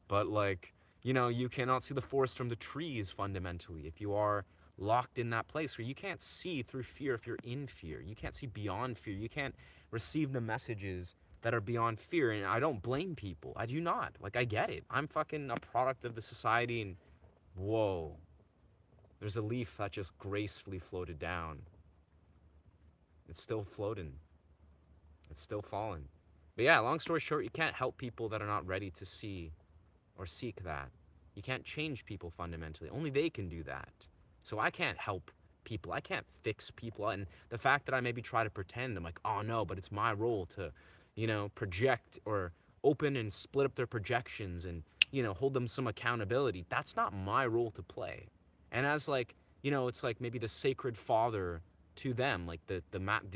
But like, you know, you cannot see the forest from the trees fundamentally. If you are locked in that place where you can't see through fear if you're in fear. You can't see beyond fear. You can't receive the messages that are beyond fear. And I don't blame people. I do not. Like, I get it. I'm fucking a product of the society, and whoa, there's a leaf that just gracefully floated down. It's still floating. It's still falling. But yeah, long story short, you can't help people that are not ready to see or seek that. You can't change people fundamentally. Only they can do that. So I can't help people. I can't fix people. And the fact that I maybe try to pretend, I'm like, oh no, but it's my role to, project or open and split up their projections and, hold them some accountability. That's not my role to play. And as like, it's like maybe the sacred father to them, like the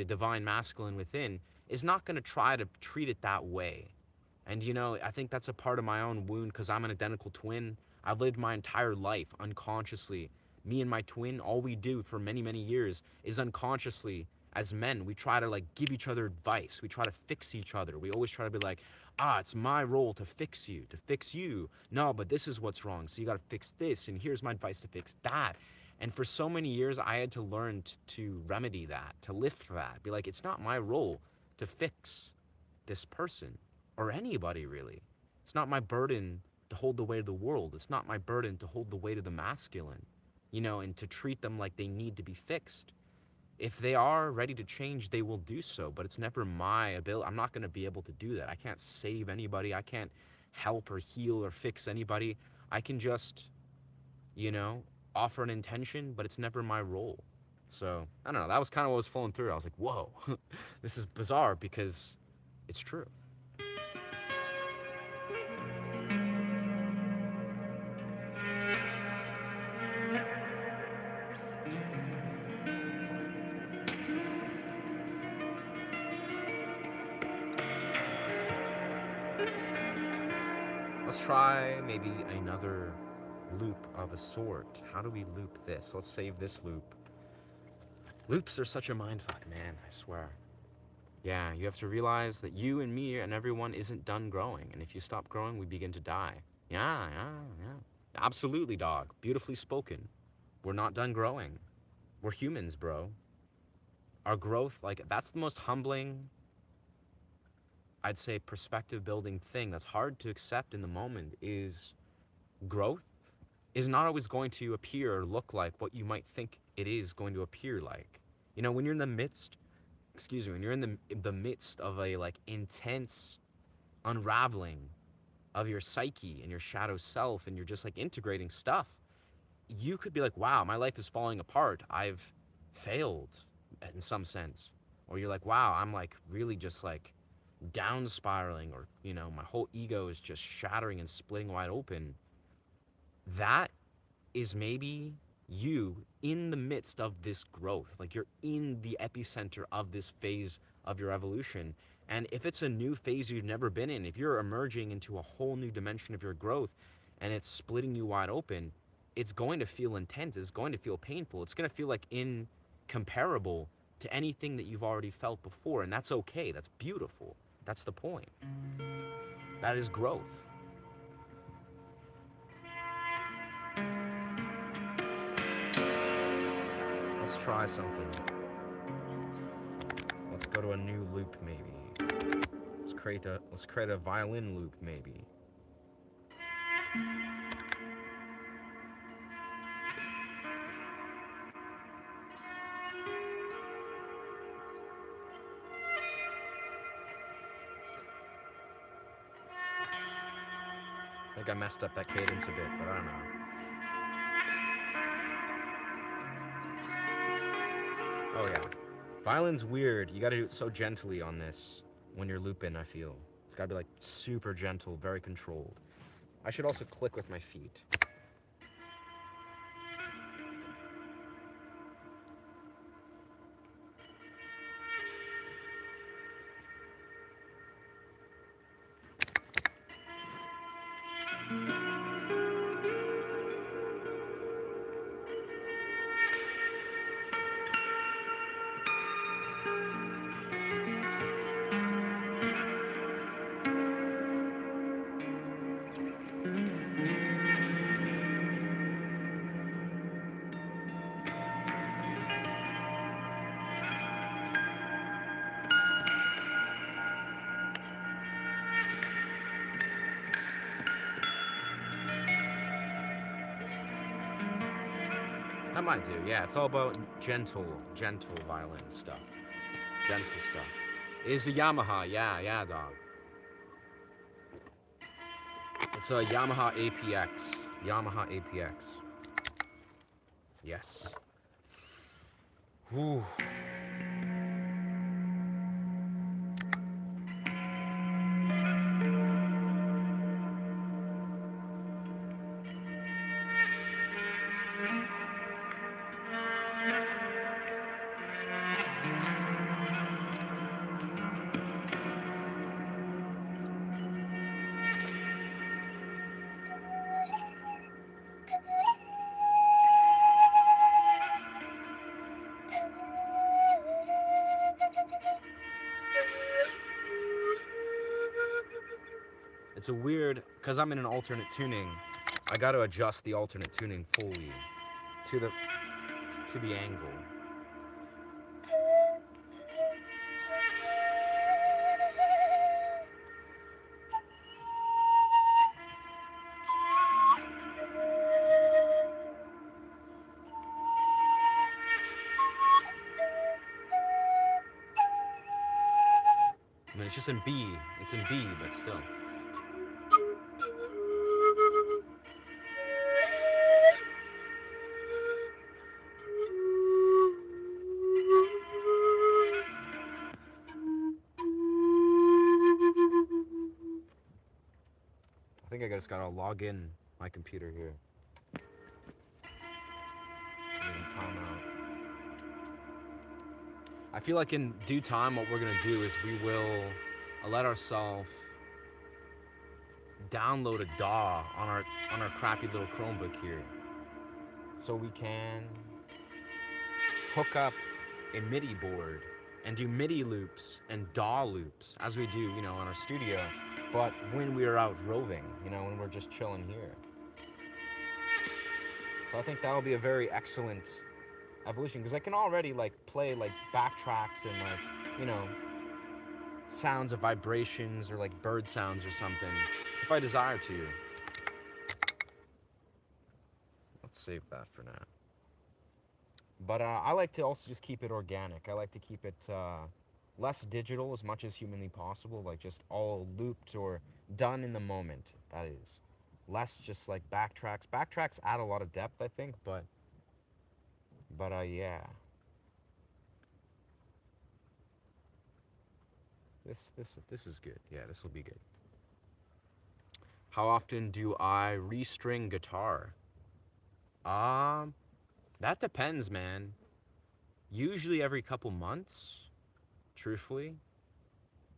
divine masculine within, is not going to try to treat it that way. And I think that's a part of my own wound because I'm an identical twin. I've lived my entire life unconsciously. Me and my twin, all we do for many, many years is unconsciously, as men, we try to like give each other advice. We try to fix each other. We always try to be like, it's my role to fix you, to fix you. No, but this is what's wrong. So you got to fix this. And here's my advice to fix that. And for so many years, I had to learn to remedy that, to lift that, be like, it's not my role to fix this person or anybody really. It's not my burden to hold the weight of the world. It's not my burden to hold the weight of the masculine, and to treat them like they need to be fixed. If they are ready to change, they will do so, but it's never my ability. I'm not going to be able to do that. I can't save anybody. I can't help or heal or fix anybody. I can just, offer an intention, but it's never my role. So, I don't know. That was kind of what was flowing through. I was like, whoa, this is bizarre because it's true. Let's try maybe another loop of a sort. How do we loop this? Let's save this loop. Loops are such a mindfuck, man, I swear. Yeah, you have to realize that you and me and everyone isn't done growing. And if you stop growing, we begin to die. Yeah. Absolutely, dog. Beautifully spoken. We're not done growing. We're humans, bro. Our growth, like, that's the most humbling, I'd say, perspective building thing that's hard to accept in the moment is growth is not always going to appear or look like what you might think it is going to appear like. When you're in the midst, when you're in the midst of a like intense unraveling of your psyche and your shadow self, and you're just like integrating stuff, you could be like, wow, my life is falling apart. I've failed in some sense. Or you're like, wow, I'm like really just like down spiraling, or, my whole ego is just shattering and splitting wide open. That is maybe you in the midst of this growth. Like, you're in the epicenter of this phase of your evolution. And if it's a new phase you've never been in, if you're emerging into a whole new dimension of your growth and it's splitting you wide open, it's going to feel intense. It's going to feel painful. It's going to feel like incomparable to anything that you've already felt before. And that's okay. That's beautiful. That's the point. That is growth. Let's try something. Let's go to a new loop maybe. Let's create a violin loop maybe. I think I messed up that cadence a bit, but I don't know. Oh yeah. Violin's weird. You gotta do it so gently on this when you're looping, I feel. It's gotta be like super gentle, very controlled. I should also click with my feet. might do. Yeah, it's all about gentle violin stuff. Gentle stuff. It is a Yamaha. Yeah, dog. It's a Yamaha APX. Yamaha APX. Yes. Whew. It's a weird, because I'm in an alternate tuning, I got to adjust the alternate tuning fully to the angle. I mean, it's just in B. It's in B, but still. I think I just gotta log in my computer here. Timeout. I feel like in due time, what we're gonna do is we will let ourselves download a DAW on our crappy little Chromebook here, so we can hook up a MIDI board and do MIDI loops and DAW loops as we do, you know, in our studio, but when we are out roving, you know, when we're just chilling here. So I think that will be a very excellent evolution, because I can already like play like backtracks and like, you know, sounds of vibrations or like bird sounds or something if I desire to. Let's save that for now. But I like to also just keep it organic. I like to keep it less digital as much as humanly possible, like just all looped or done in the moment, that is. Less just like backtracks. Backtracks add a lot of depth, I think, but yeah. This is good. Yeah, this will be good. How often do I restring guitar? That depends, man. Usually every couple months, truthfully.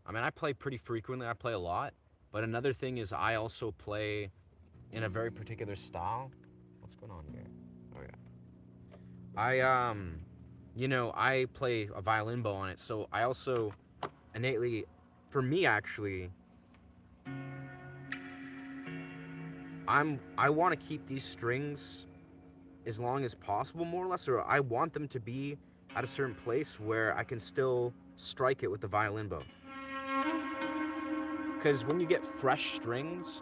I mean, I play pretty frequently. I play a lot. But another thing is I also play in a very particular style. What's going on here? Oh yeah. You know, I play a violin bow on it, so I also innately, for me actually, I want to keep these strings as long as possible, more or less, or I want them to be at a certain place where I can still strike it with the violin bow. Because when you get fresh strings,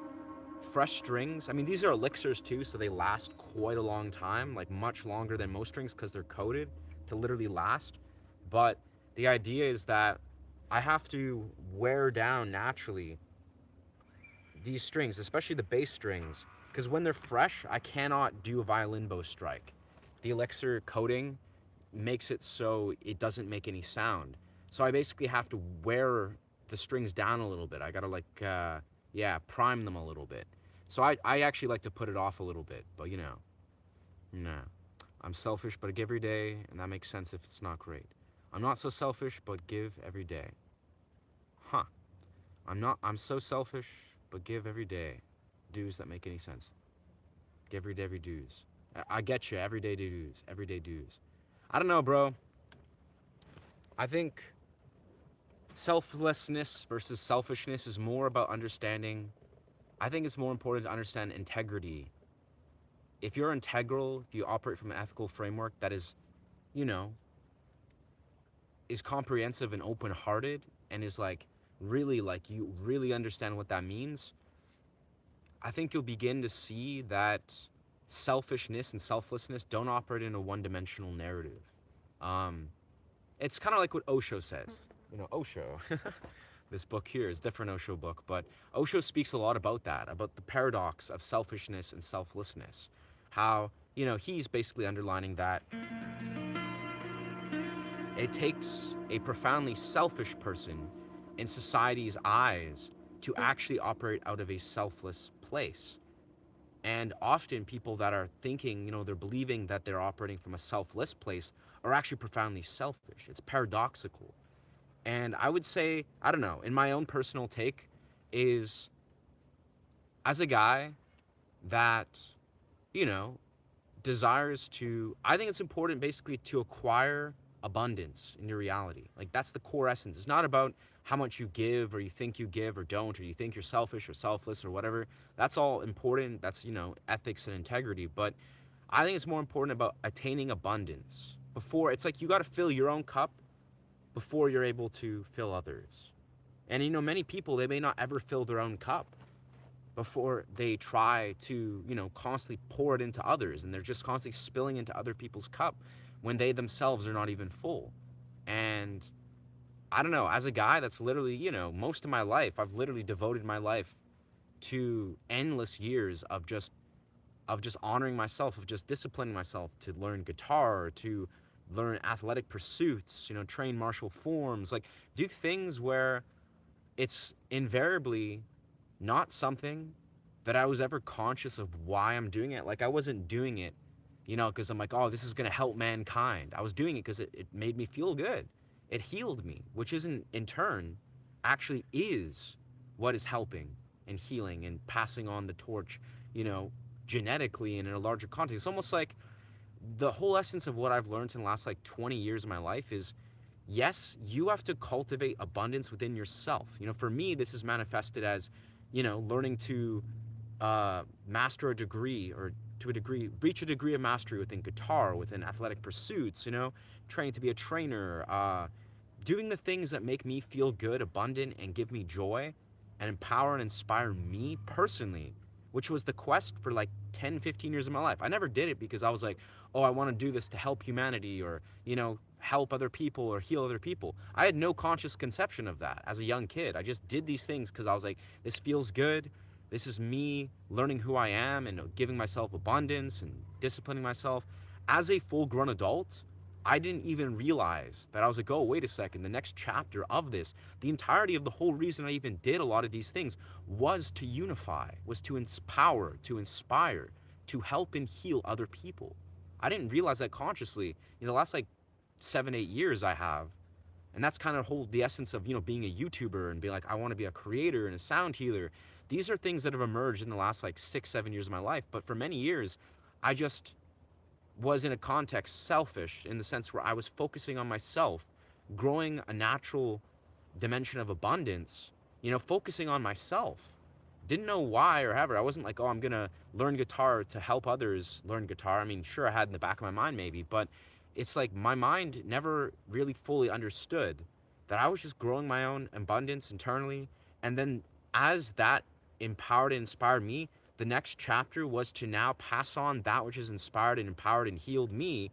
I mean, these are elixirs too, so they last quite a long time, like much longer than most strings because they're coated to literally last. But the idea is that I have to wear down naturally these strings, especially the bass strings, because when they're fresh, I cannot do a violin bow strike. The elixir coating makes it so it doesn't make any sound. So I basically have to wear the strings down a little bit. I gotta like, prime them a little bit. So I actually like to put it off a little bit, but you know, nah. I'm selfish, but I give every day, and that makes sense if it's not great. I'm not so selfish, but give every day. Huh. I'm so selfish, but give every day. Dues that make any sense. Give every dues. I get you, everyday dues, everyday dues. I don't know, bro. I think selflessness versus selfishness is more about understanding. I think it's more important to understand integrity. If you're integral, if you operate from an ethical framework that is, you know, is comprehensive and open-hearted and is like really like you really understand what that means, I think you'll begin to see that selfishness and selflessness don't operate in a one-dimensional narrative. Um, it's kind of like what Osho says. You know, Osho, this book here is a different Osho book, but Osho speaks a lot about that, about the paradox of selfishness and selflessness. How, you know, he's basically underlining that it takes a profoundly selfish person in society's eyes to actually operate out of a selfless place. And often people that are thinking, you know, they're believing that they're operating from a selfless place are actually profoundly selfish. It's paradoxical. And I would say, I don't know, in my own personal take, is as a guy that, you know, desires to, I think it's important basically to acquire abundance in your reality. Like that's the core essence. It's not about how much you give or you think you give or don't, or you think you're selfish or selfless or whatever. That's all important. That's, you know, ethics and integrity. But I think it's more important about attaining abundance. Before, it's like you got to fill your own cup before you're able to fill others. And you know, many people, they may not ever fill their own cup before they try to, you know, constantly pour it into others, and they're just constantly spilling into other people's cup when they themselves are not even full. And I don't know, as a guy that's literally, you know, most of my life, I've literally devoted my life to endless years of just honoring myself, of just disciplining myself to learn guitar, to learn athletic pursuits, you know, train martial forms, like do things where it's invariably not something that I was ever conscious of why I'm doing it. Like I wasn't doing it, you know, because I'm like, oh, this is going to help mankind. I was doing it because it made me feel good. It healed me, which isn't in turn actually is what is helping and healing and passing on the torch, you know, genetically and in a larger context. It's almost like the whole essence of what I've learned in the last like 20 years of my life is yes, you have to cultivate abundance within yourself. You know, for me, this is manifested as, you know, learning to master a degree or to a degree, reach a degree of mastery within guitar, within athletic pursuits, you know, training to be a trainer, doing the things that make me feel good, abundant, and give me joy and empower and inspire me personally, which was the quest for like 10, 15 years of my life. I never did it because I was like, oh, I want to do this to help humanity or, you know, help other people or heal other people. I had no conscious conception of that as a young kid. I just did these things because I was like, this feels good. This is me learning who I am and giving myself abundance and disciplining myself. As a full grown adult, I didn't even realize that I was like, oh, wait a second, the next chapter of this, the entirety of the whole reason I even did a lot of these things was to unify, was to empower, to inspire, to help and heal other people. I didn't realize that consciously. In the last like 7, 8 years I have. And that's kind of the essence of, you know, being a YouTuber and being like, I want to be a creator and a sound healer. These are things that have emerged in the last like 6, 7 years of my life. But for many years, I just was in a context selfish in the sense where I was focusing on myself, growing a natural dimension of abundance, you know, focusing on myself. Didn't know why or ever. I wasn't like, oh, I'm going to learn guitar to help others learn guitar. I mean, sure, I had in the back of my mind maybe, but it's like my mind never really fully understood that I was just growing my own abundance internally. And then as that empowered and inspired me, the next chapter was to now pass on that which has inspired and empowered and healed me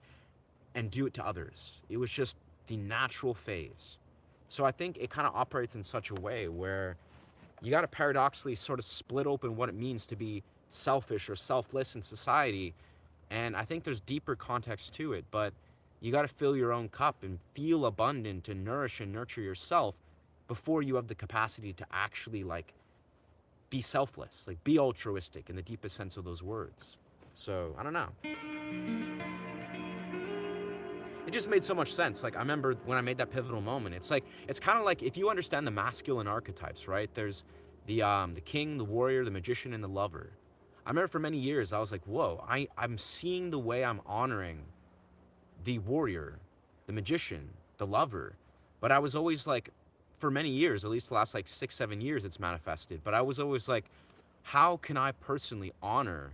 and do it to others. It was just the natural phase. So I think it kind of operates in such a way where you got to paradoxically sort of split open what it means to be selfish or selfless in society. And I think there's deeper context to it, but you got to fill your own cup and feel abundant and nourish and nurture yourself before you have the capacity to actually like be selfless, like be altruistic in the deepest sense of those words. So I don't know. It just made so much sense. Like I remember when I made that pivotal moment, it's like, it's kind of like if you understand the masculine archetypes, right? There's the king, the warrior, the magician, and the lover. I remember for many years I was like, whoa, I'm seeing the way I'm honoring the warrior, the magician, the lover. But I was always like, for many years, at least the last like 6, 7 years, it's manifested. But I was always like, how can I personally honor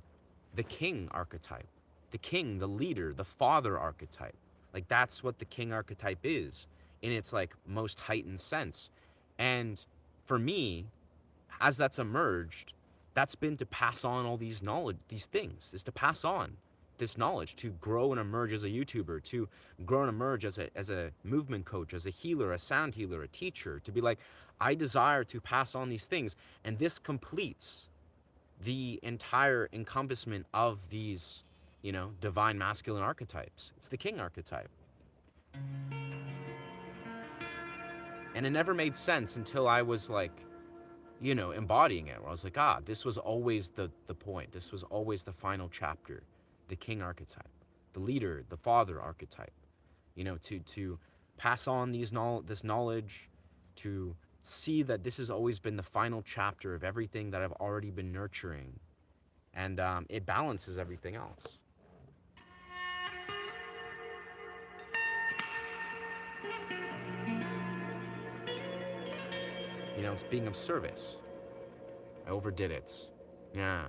the king archetype, the king, the leader, the father archetype? Like that's what the king archetype is in its like most heightened sense. And for me, as that's emerged, that's been to pass on all these knowledge, these things, is to pass on this knowledge, to grow and emerge as a YouTuber, to grow and emerge as a movement coach, as a healer, a sound healer, a teacher, to be like, I desire to pass on these things. And this completes the entire encompassment of these, you know, divine masculine archetypes. It's the king archetype. And it never made sense until I was like, you know, embodying it. Where I was like, this was always the point. This was always the final chapter. The king archetype, the leader, the father archetype. You know, to pass on this knowledge, to see that this has always been the final chapter of everything that I've already been nurturing. And it balances everything else. You know, it's being of service. I overdid it. Yeah.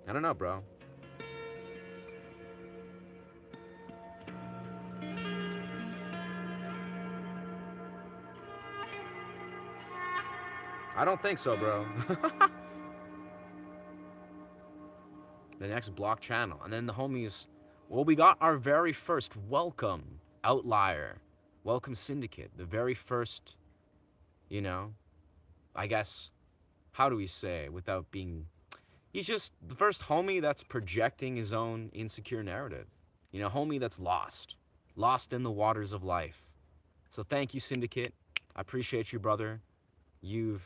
I don't know, bro. I don't think so, bro. The next block channel. And then the homies, well, we got our very first welcome outlier. Welcome syndicate. The very first, you know, I guess, how do we say without being, he's just the first homie that's projecting his own insecure narrative. You know, homie that's lost in the waters of life. So thank you, syndicate. I appreciate you, brother. You've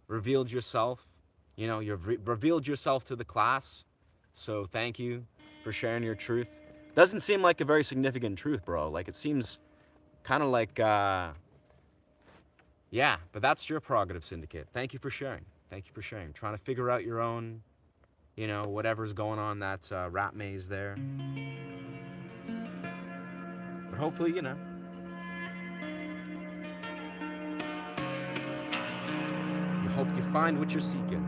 revealed yourself. You know, you've revealed yourself to the class. So thank you for sharing your truth. Doesn't seem like a very significant truth, bro. Like, it seems kind of like, yeah, but that's your prerogative, syndicate. Thank you for sharing. Thank you for sharing. Trying to figure out your own, you know, whatever's going on that rat maze there. But hopefully, you know, you hope you find what you're seeking.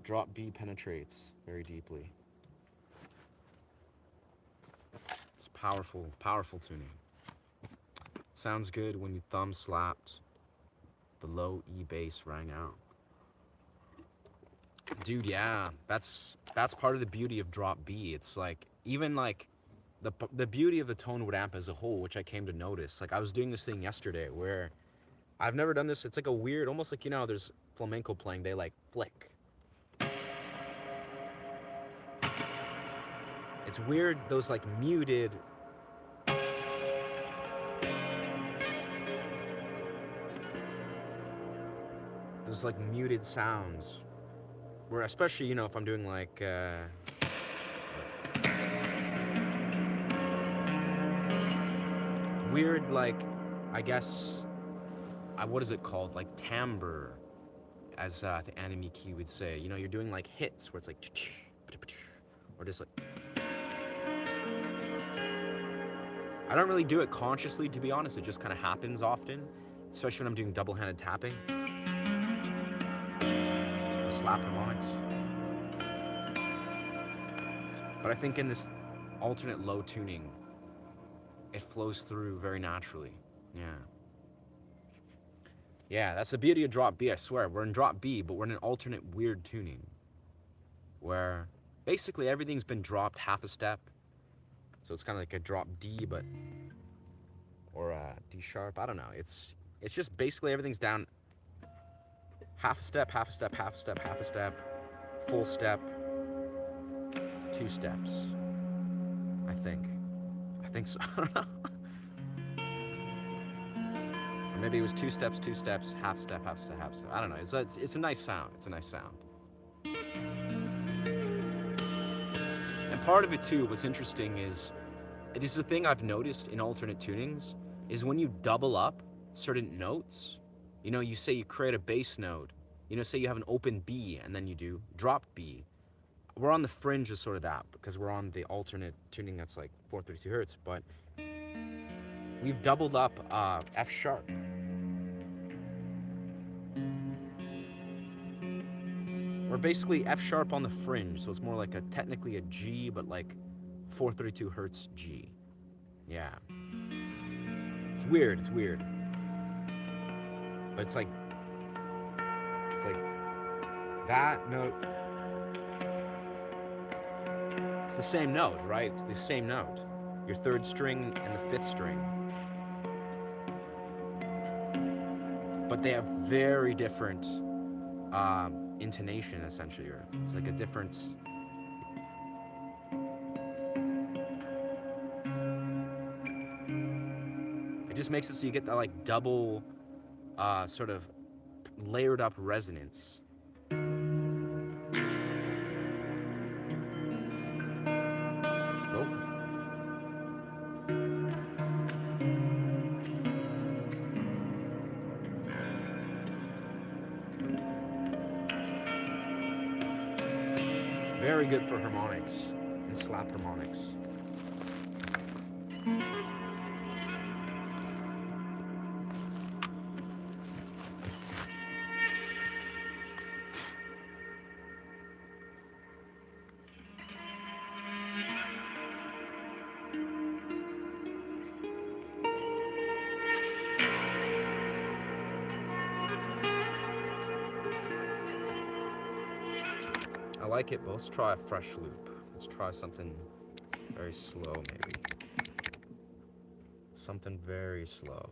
Drop B penetrates very deeply. It's powerful, powerful tuning. Sounds good when you thumb slapped. The low E bass rang out. Dude, yeah, that's part of the beauty of drop B. It's like, even like the beauty of the Tonewood amp as a whole, which I came to notice. Like, I was doing this thing yesterday where I've never done this. It's like a weird, almost like, you know, there's flamenco playing, they like flick. It's weird, those like muted, those like muted sounds, where especially, you know, if I'm doing like, weird, like, I guess, what is it called? Like timbre, as the anime key would say. You know, you're doing like hits where it's like, or just like, I don't really do it consciously, to be honest. It just kind of happens often, especially when I'm doing double-handed tapping. Or slap harmonics. But I think in this alternate low tuning, it flows through very naturally. Yeah. Yeah, that's the beauty of drop B, I swear. We're in drop B, but we're in an alternate weird tuning, where basically everything's been dropped half a step. So it's kind of like a drop D, but, or a D sharp, I don't know. It's just basically everything's down half a step, half a step, half a step, half a step, full step, 2 steps. I think. I think so. I don't know. Or maybe it was two steps, half step, half step, half step. I don't know. It's a nice sound. It's a nice sound. And part of it too, what's interesting is, this is a thing I've noticed in alternate tunings, is when you double up certain notes, you say you create a bass note, say you have an open B and then you do drop B. We're on the fringe of sort of that because we're on the alternate tuning that's like 432 hertz, but we've doubled up F sharp. We're basically F sharp on the fringe, so it's more like technically a G, but like 432 hertz G. Yeah. It's weird. But it's like that note. It's the same note, right? It's the same note. Your third string and the fifth string. But they have very different intonation, essentially. It's like a different. It just makes it so you get that like double sort of layered up resonance. Very good for harmonics and slap harmonics. I like it, but let's try a fresh loop. Let's try something very slow, maybe. Something very slow.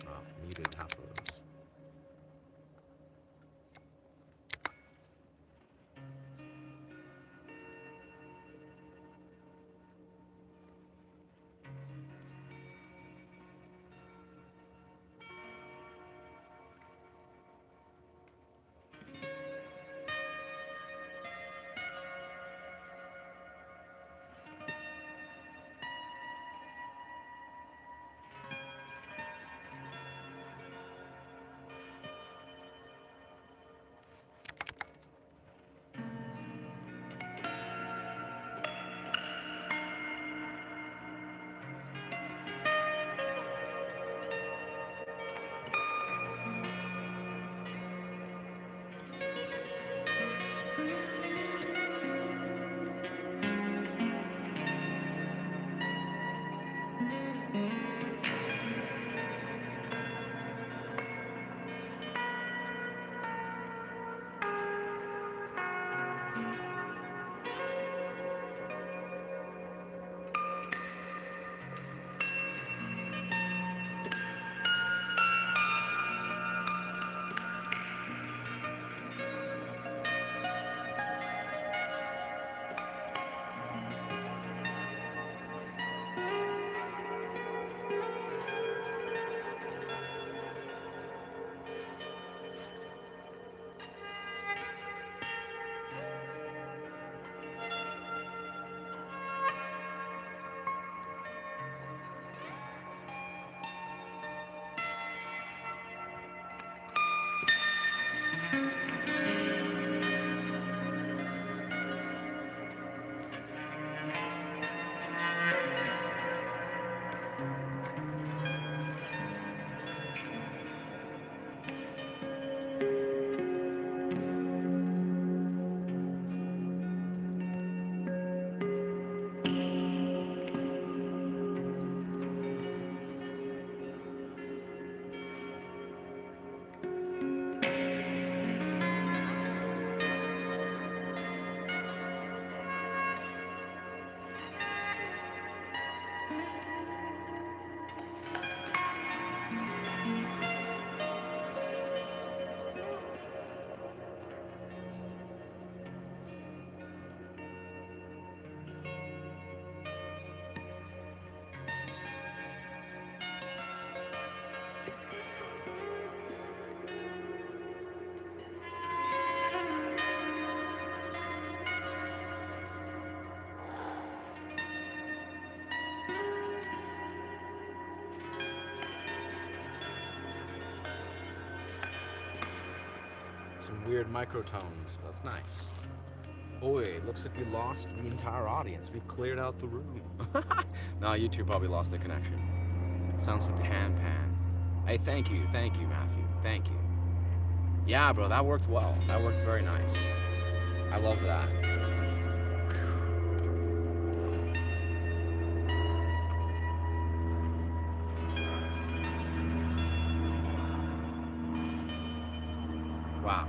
Oh, muted half of those. some weird microtones. That's nice. Boy, it looks like we lost the entire audience. We cleared out the room. No, YouTube probably lost the connection. Sounds like the hand pan. Hey, thank you, Matthew. Thank you. Yeah, bro, that worked well. That worked very nice. I love that. Wow.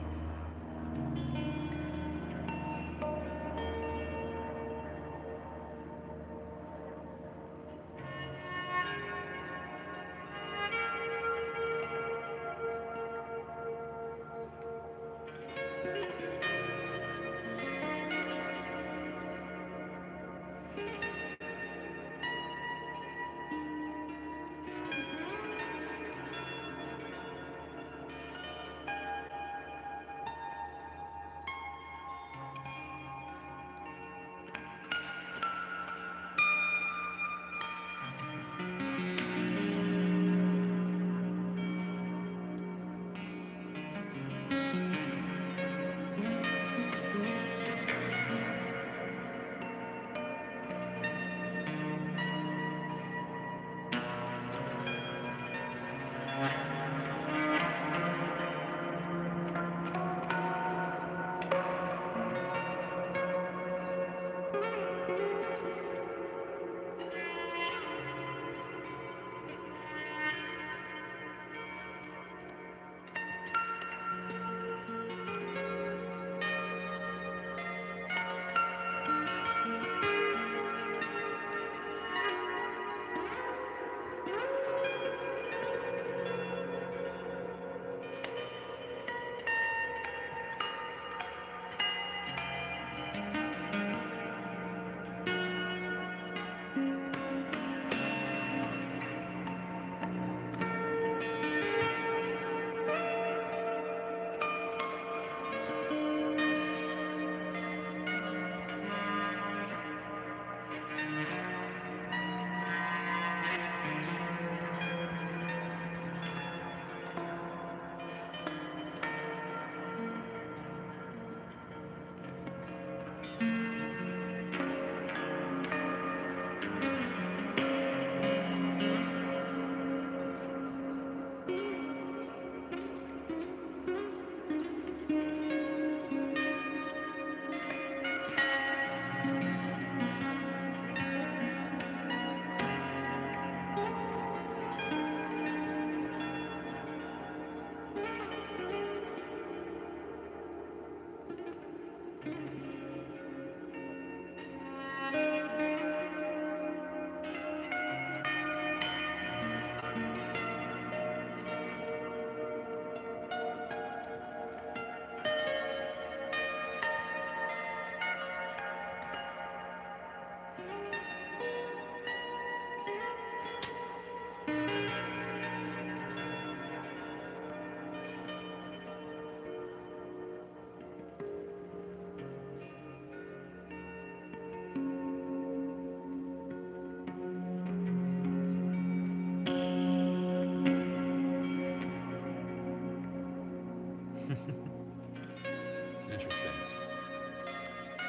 Interesting.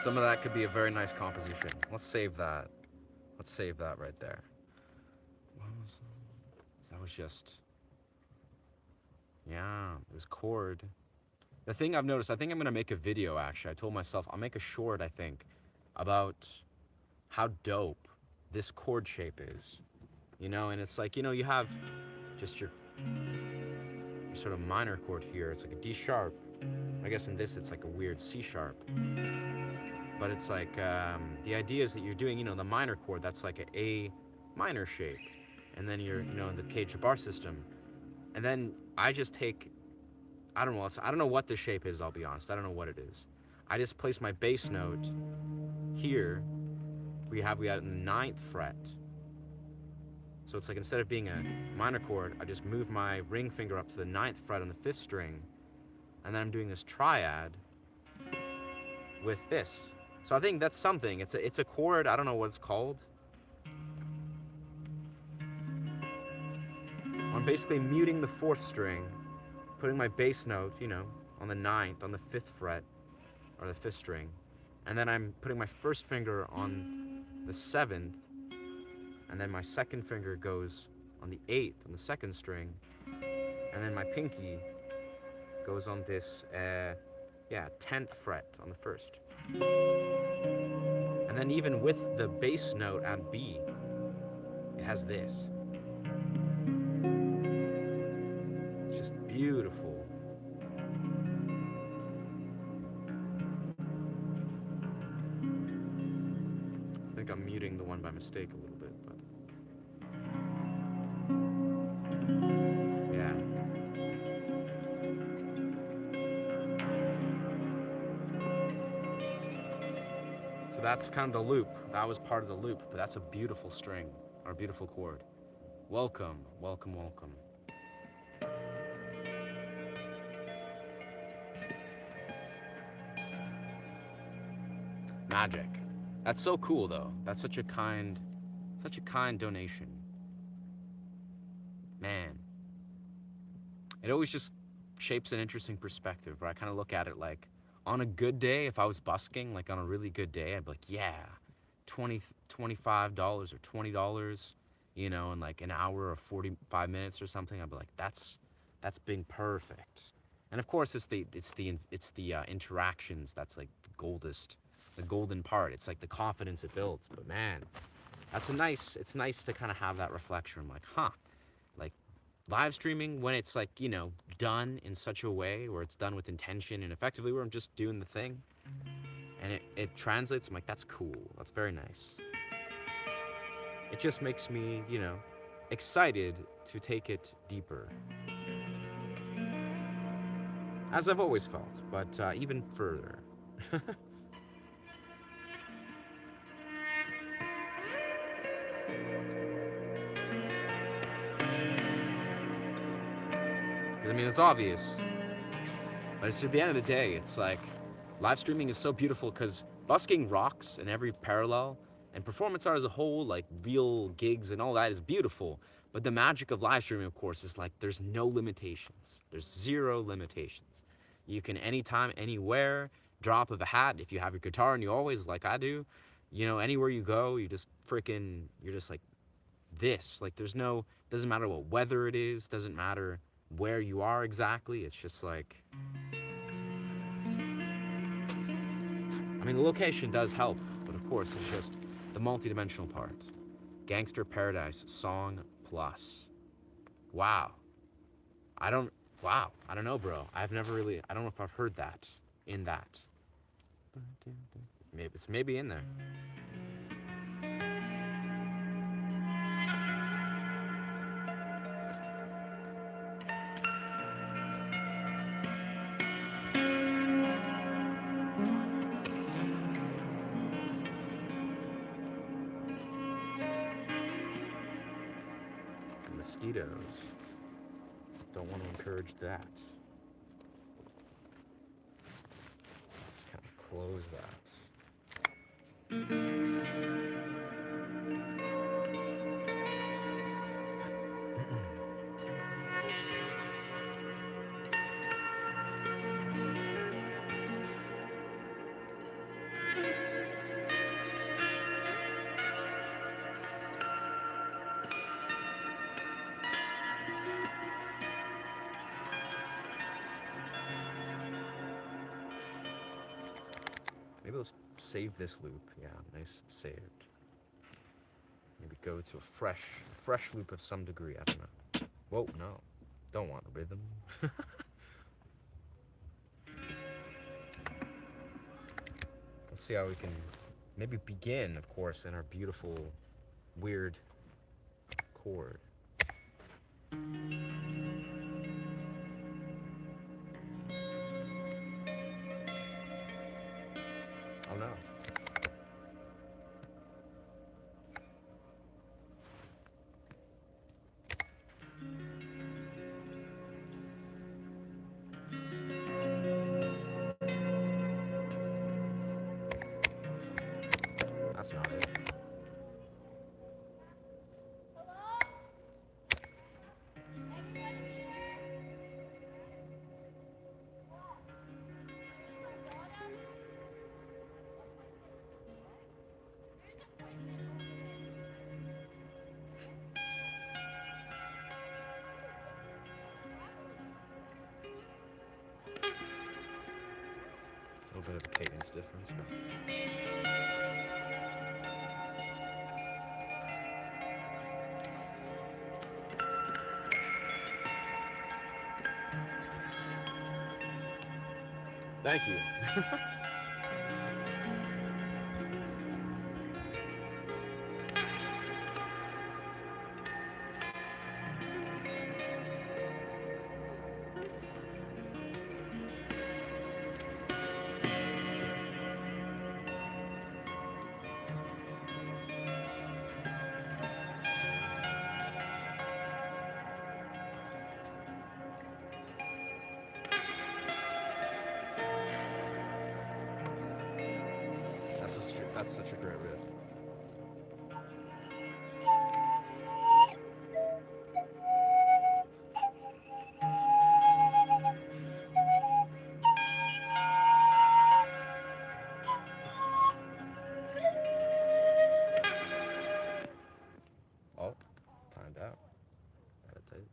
Some of that could be a very nice composition. Let's save that. Let's save that right there. That was just... Yeah, it was chord. The thing I've noticed, I think I'm going to make a video, actually. I told myself I'll make a short, I think, about how dope this chord shape is. You know, and it's like, you know, you have just your sort of minor chord here. It's like a D sharp. I guess in this it's like a weird C sharp. But it's like, the idea is that you're doing, you know, the minor chord, that's like a A minor shape. And then you're, you know, in the K-Jabbar system. And then I just take, I don't know what the shape is, I'll be honest. I don't know what it is. I just place my bass note here. We have the 9th fret. So it's like instead of being a minor chord, I just move my ring finger up to the 9th fret on the 5th string. And then I'm doing this triad with this. So I think that's something. It's a chord, I don't know what it's called. I'm basically muting the 4th string, putting my bass note, you know, on the ninth, on the 5th fret, or the 5th string, and then I'm putting my first finger on the 7th, and then my second finger goes on the 8th on the 2nd string, and then my pinky goes on this 10th fret on the 1st. And then even with the bass note at B, it has this. It's just beautiful. I think I'm muting the one by mistake a little bit, but yeah. So that's kind of the loop. That was part of the loop, but that's a beautiful string, or a beautiful chord. Welcome, welcome, welcome. Magic. That's so cool though. That's such a kind donation. Man. It always just shapes an interesting perspective where I kind of look at it like, on a good day, if I was busking, like on a really good day, I'd be like, yeah, $25 or $20, you know, in like an hour or 45 minutes or something. I'd be like, that's being perfect. And of course, it's the interactions that's like the golden part. It's like the confidence it builds. But man, it's nice to kind of have that reflection. I'm like, like live streaming when it's like, you know, done in such a way where it's done with intention and effectively where I'm just doing the thing and it translates. I'm like, that's cool. That's very nice. It just makes me, you know, excited to take it deeper. As I've always felt, but even further. I mean, it's obvious, but it's at the end of the day, it's like live streaming is so beautiful because busking rocks in every parallel, and performance art as a whole, like real gigs and all that, is beautiful. But the magic of live streaming, of course, is like there's no limitations. There's zero limitations. You can anytime, anywhere, drop of a hat. If you have your guitar and you always, like I do, you know, anywhere you go, you're just like this. Like doesn't matter what weather it is, doesn't matter where you are exactly. It's just like, I mean, the location does help, but of course, it's just the multi-dimensional part. Gangster Paradise Song Plus. Wow. I don't know, bro. I don't know if I've heard that in that. Maybe in there. Mosquitoes. Don't want to encourage that. Let's kind of close that. Maybe let's save this loop. Yeah, nice saved. Maybe go to a fresh loop of some degree. I don't know. Whoa, no. Don't want the rhythm. Let's see how we can maybe begin, of course, in our beautiful, weird chord. Oh no. That's not it. little bit of a cadence difference, but thank you. That's such a great riff. Oh, timed out. Meditate.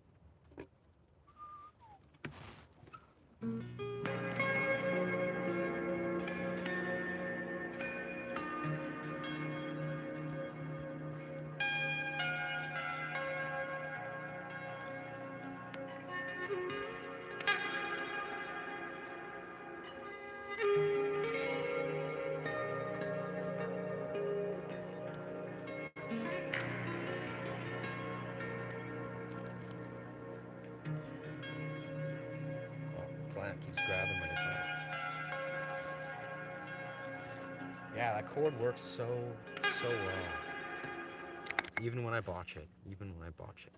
Oh, plant keeps grabbing my guitar. Yeah, that chord works so well. Even when I botch it. Even when I botch it.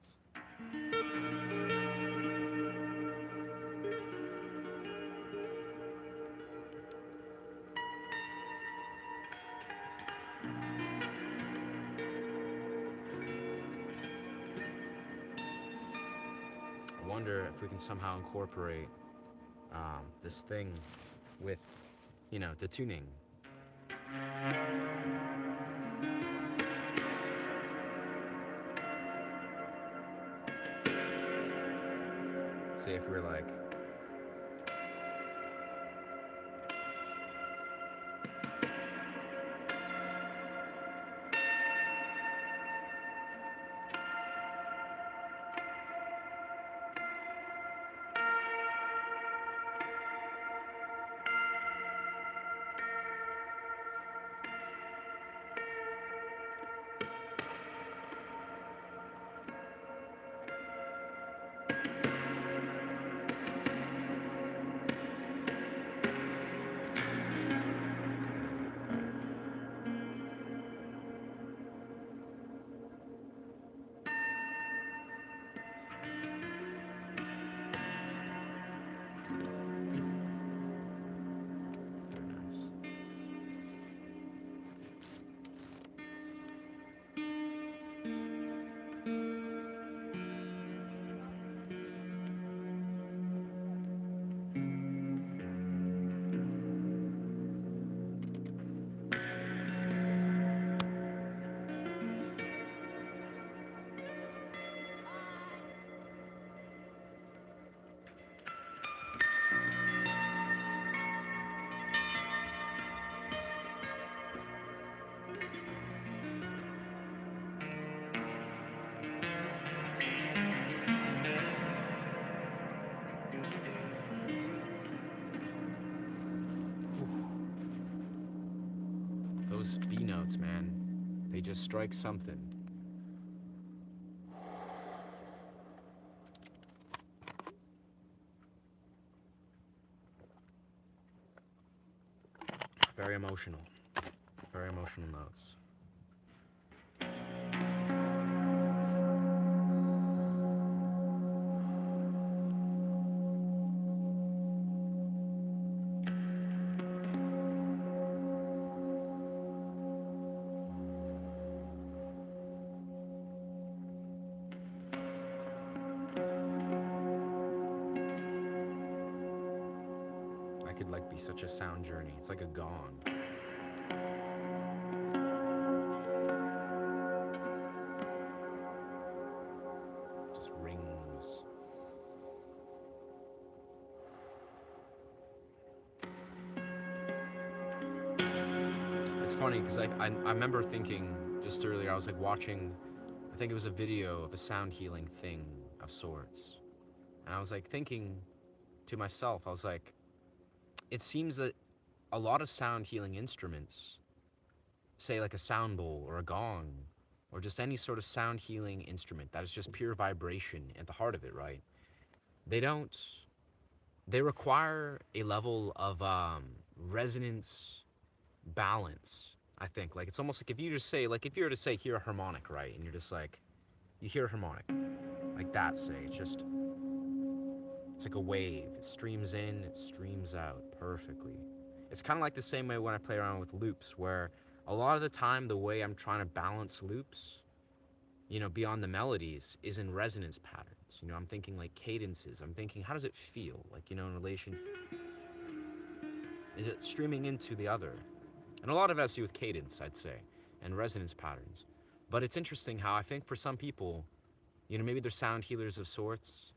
I wonder if we can somehow incorporate this thing with, the tuning. Say if we're like, those B notes, man, they just strike something. Very emotional notes. I could like be such a sound journey. It's like a gong. Just rings. it's funny because I remember thinking just earlier, I was like watching, I think it was a video of a sound healing thing of sorts. And I was like thinking to myself, I was like, it seems that a lot of sound healing instruments, say like a sound bowl or a gong, or just any sort of sound healing instrument that is just pure vibration at the heart of it, right? They don't, they require a level of resonance balance, I think. Like, it's almost like if you just say, like, if you were to say, hear a harmonic, right? And you're just like, you hear a harmonic, like that, say, it's just, it's like a wave. It streams in, it streams out perfectly. It's kind of like the same way when I play around with loops, where a lot of the time, the way I'm trying to balance loops, you know, beyond the melodies, is in resonance patterns. You know, I'm thinking like cadences. I'm thinking, how does it feel? Like, you know, in relation, is it streaming into the other? And a lot of it has to do with cadence, I'd say, and resonance patterns. But it's interesting how I think for some people, you know, maybe they're sound healers of sorts.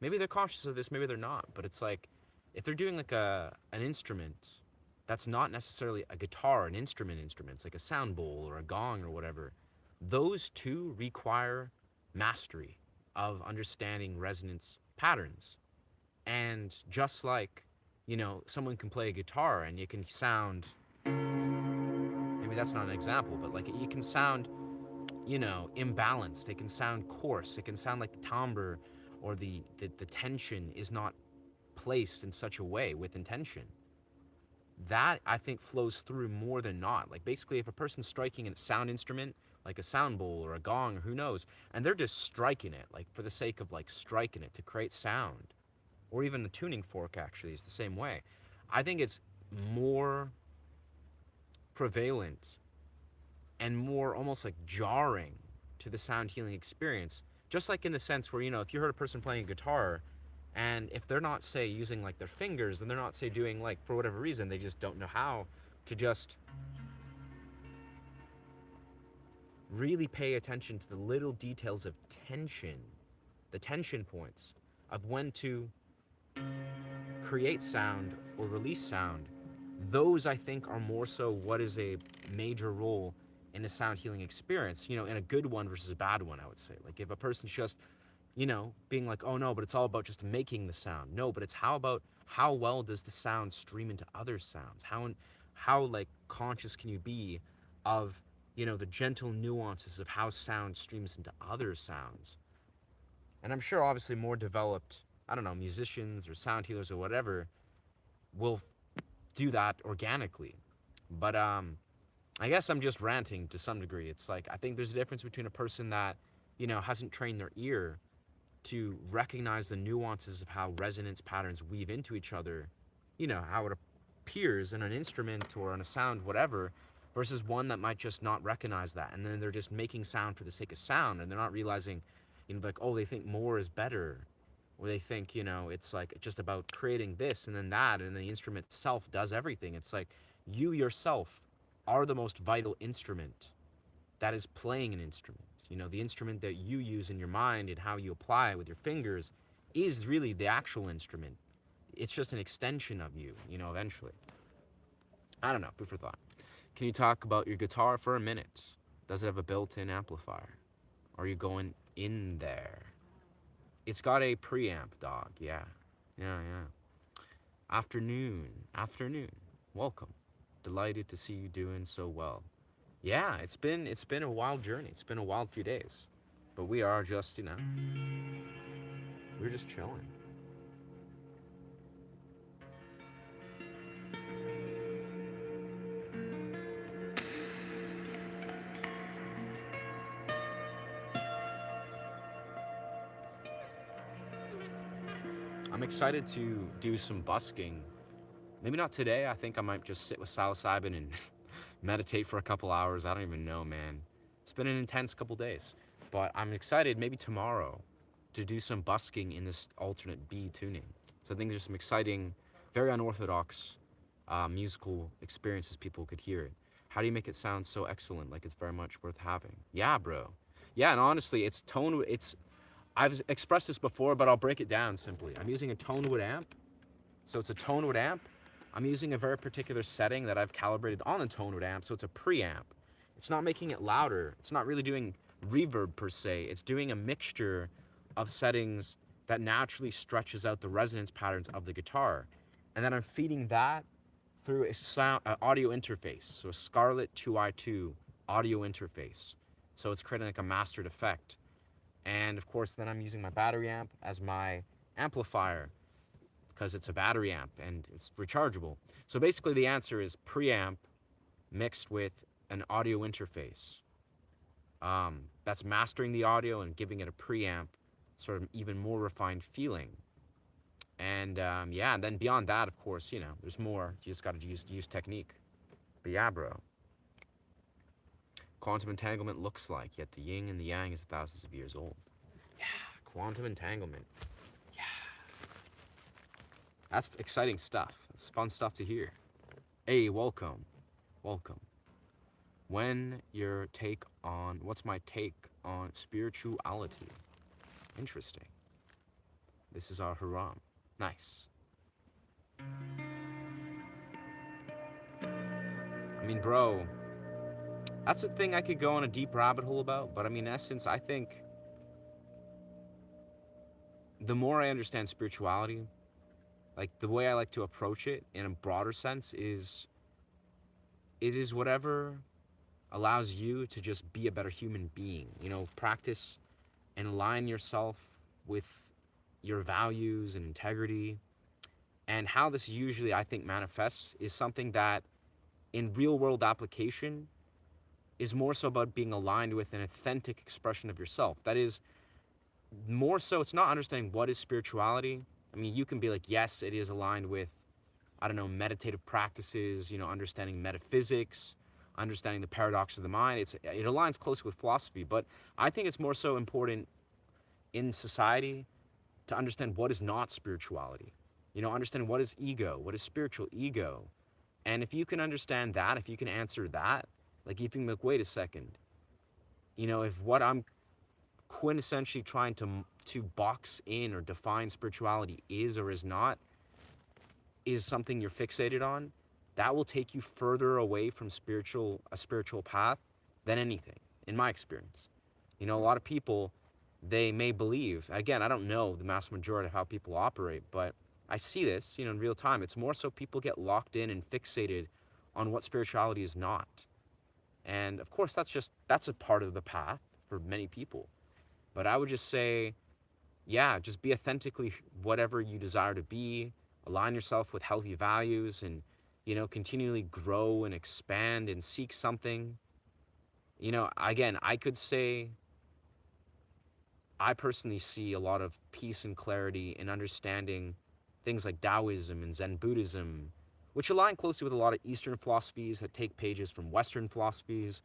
Maybe they're conscious of this, maybe they're not. But it's like, if they're doing like an instrument that's not necessarily a guitar, an instrument, it's like a sound bowl or a gong or whatever, those two require mastery of understanding resonance patterns. And just like, you know, someone can play a guitar and you can sound, maybe that's not an example, but like you can sound, you know, imbalanced. It can sound coarse. It can sound like the timbre or the tension is not placed in such a way with intention. That, I think, flows through more than not. Like, basically, if a person's striking a sound instrument, like a sound bowl or a gong or who knows, and they're just striking it, like, for the sake of, like, striking it to create sound, or even a tuning fork, actually, is the same way. I think it's more prevalent and more almost like jarring to the sound healing experience. Just like in the sense where, you know, if you heard a person playing a guitar, and if they're not, say, using like their fingers, and they're not, say, doing like, for whatever reason, they just don't know how to just really pay attention to the little details of tension, the tension points of when to create sound or release sound. Those, I think, are more so what is a major role in a sound healing experience, you know, in a good one versus a bad one, I would say. Like, if a person's just, you know, being like, oh no, but it's all about just making the sound. No, but it's how about how well does the sound stream into other sounds? How like conscious can you be of, you know, the gentle nuances of how sound streams into other sounds? And I'm sure obviously more developed, I don't know, musicians or sound healers or whatever will do that organically. But I guess I'm just ranting to some degree. It's like, I think there's a difference between a person that, you know, hasn't trained their ear to recognize the nuances of how resonance patterns weave into each other, you know, how it appears in an instrument or on a sound, whatever, versus one that might just not recognize that. And then they're just making sound for the sake of sound, and they're not realizing, you know, like, oh, they think more is better. Or they think, you know, it's like just about creating this and then that, and the instrument itself does everything. It's like you yourself are the most vital instrument that is playing an instrument. You know, the instrument that you use in your mind and how you apply it with your fingers is really the actual instrument. It's just an extension of you, you know, eventually. I don't know, food for thought. Can you talk about your guitar for a minute? Does it have a built-in amplifier? Are you going in there? It's got a preamp, dog. Yeah. Afternoon. Welcome. Delighted to see you doing so well. Yeah, it's been a wild journey. It's been a wild few days. But we are just, you know, we're just chilling. I'm excited to do some busking. Maybe not today. I think I might just sit with psilocybin and meditate for a couple hours. I don't even know, man. It's been an intense couple days. But I'm excited maybe tomorrow to do some busking in this alternate B tuning. So I think there's some exciting, very unorthodox musical experiences people could hear it. How do you make it sound so excellent, like it's very much worth having? Yeah, bro. Yeah, and honestly, I've expressed this before, but I'll break it down simply. I'm using a Tonewood amp. So it's a Tonewood amp. I'm using a very particular setting that I've calibrated on the Tonwood amp, so it's a preamp. It's not making it louder. It's not really doing reverb per se. It's doing a mixture of settings that naturally stretches out the resonance patterns of the guitar. And then I'm feeding that through a sound audio interface, so a Scarlett 2i2 audio interface. So it's creating like a mastered effect. And of course, then I'm using my battery amp as my amplifier because it's a battery amp and it's rechargeable. So basically, the answer is preamp mixed with an audio interface. That's mastering the audio and giving it a preamp, sort of even more refined feeling. And yeah, and then beyond that, of course, you know, there's more. You just got to use technique. But yeah, bro. Quantum entanglement looks like, yet the yin and the yang is thousands of years old. Yeah, quantum entanglement. Yeah. That's exciting stuff. That's fun stuff to hear. Hey, welcome. Welcome. What's my take on spirituality? Interesting. This is our Haram. Nice. I mean, bro, that's a thing I could go on a deep rabbit hole about, but I mean, in essence, I think the more I understand spirituality, like the way I like to approach it in a broader sense is it is whatever allows you to just be a better human being. You know, practice and align yourself with your values and integrity. And how this usually, I think, manifests is something that in real world application is more so about being aligned with an authentic expression of yourself. That is, more so, it's not understanding what is spirituality. I mean, you can be like, yes, it is aligned with, I don't know, meditative practices, you know, understanding metaphysics, understanding the paradox of the mind. It aligns closely with philosophy, but I think it's more so important in society to understand what is not spirituality. You know, understand what is ego, what is spiritual ego. And if you can understand that, if you can answer that, like if you can be like, wait a second, you know, if what I'm quintessentially trying to box in or define spirituality is or is not, is something you're fixated on, that will take you further away from a spiritual path than anything, in my experience. You know, a lot of people, they may believe, again, I don't know the mass majority of how people operate, but I see this, you know, in real time. It's more so people get locked in and fixated on what spirituality is not. And of course, that's a part of the path for many people. But I would just say, yeah, just be authentically whatever you desire to be, align yourself with healthy values, and, you know, continually grow and expand and seek something. You know, again, I could say I personally see a lot of peace and clarity in understanding things like Taoism and Zen Buddhism, which align closely with a lot of Eastern philosophies that take pages from Western philosophies.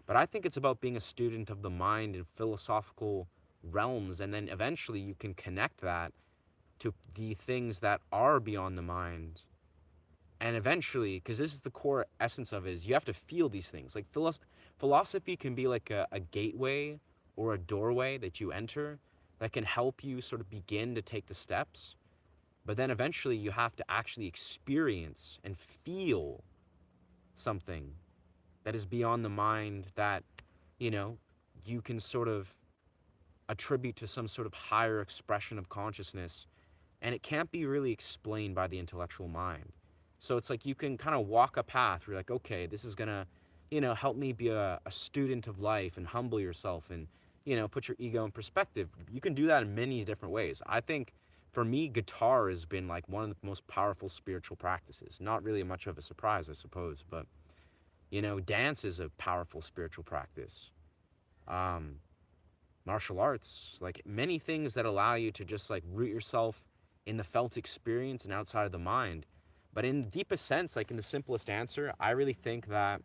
But I think it's about being a student of the mind and philosophical realms, and then eventually you can connect that to the things that are beyond the mind. And eventually, because this is the core essence of it, is you have to feel these things. Like philosophy can be like a gateway or a doorway that you enter that can help you sort of begin to take the steps. But then eventually you have to actually experience and feel something that is beyond the mind that, you know, you can sort of attribute to some sort of higher expression of consciousness. And it can't be really explained by the intellectual mind. So it's like you can kind of walk a path where you're like, okay, this is going to, you know, help me be a student of life and humble yourself and, you know, put your ego in perspective. You can do that in many different ways. I think for me, guitar has been like one of the most powerful spiritual practices. Not really much of a surprise, I suppose, but, you know, dance is a powerful spiritual practice. Martial arts, like many things that allow you to just like root yourself in the felt experience and outside of the mind. But in the deepest sense, like in the simplest answer, I really think that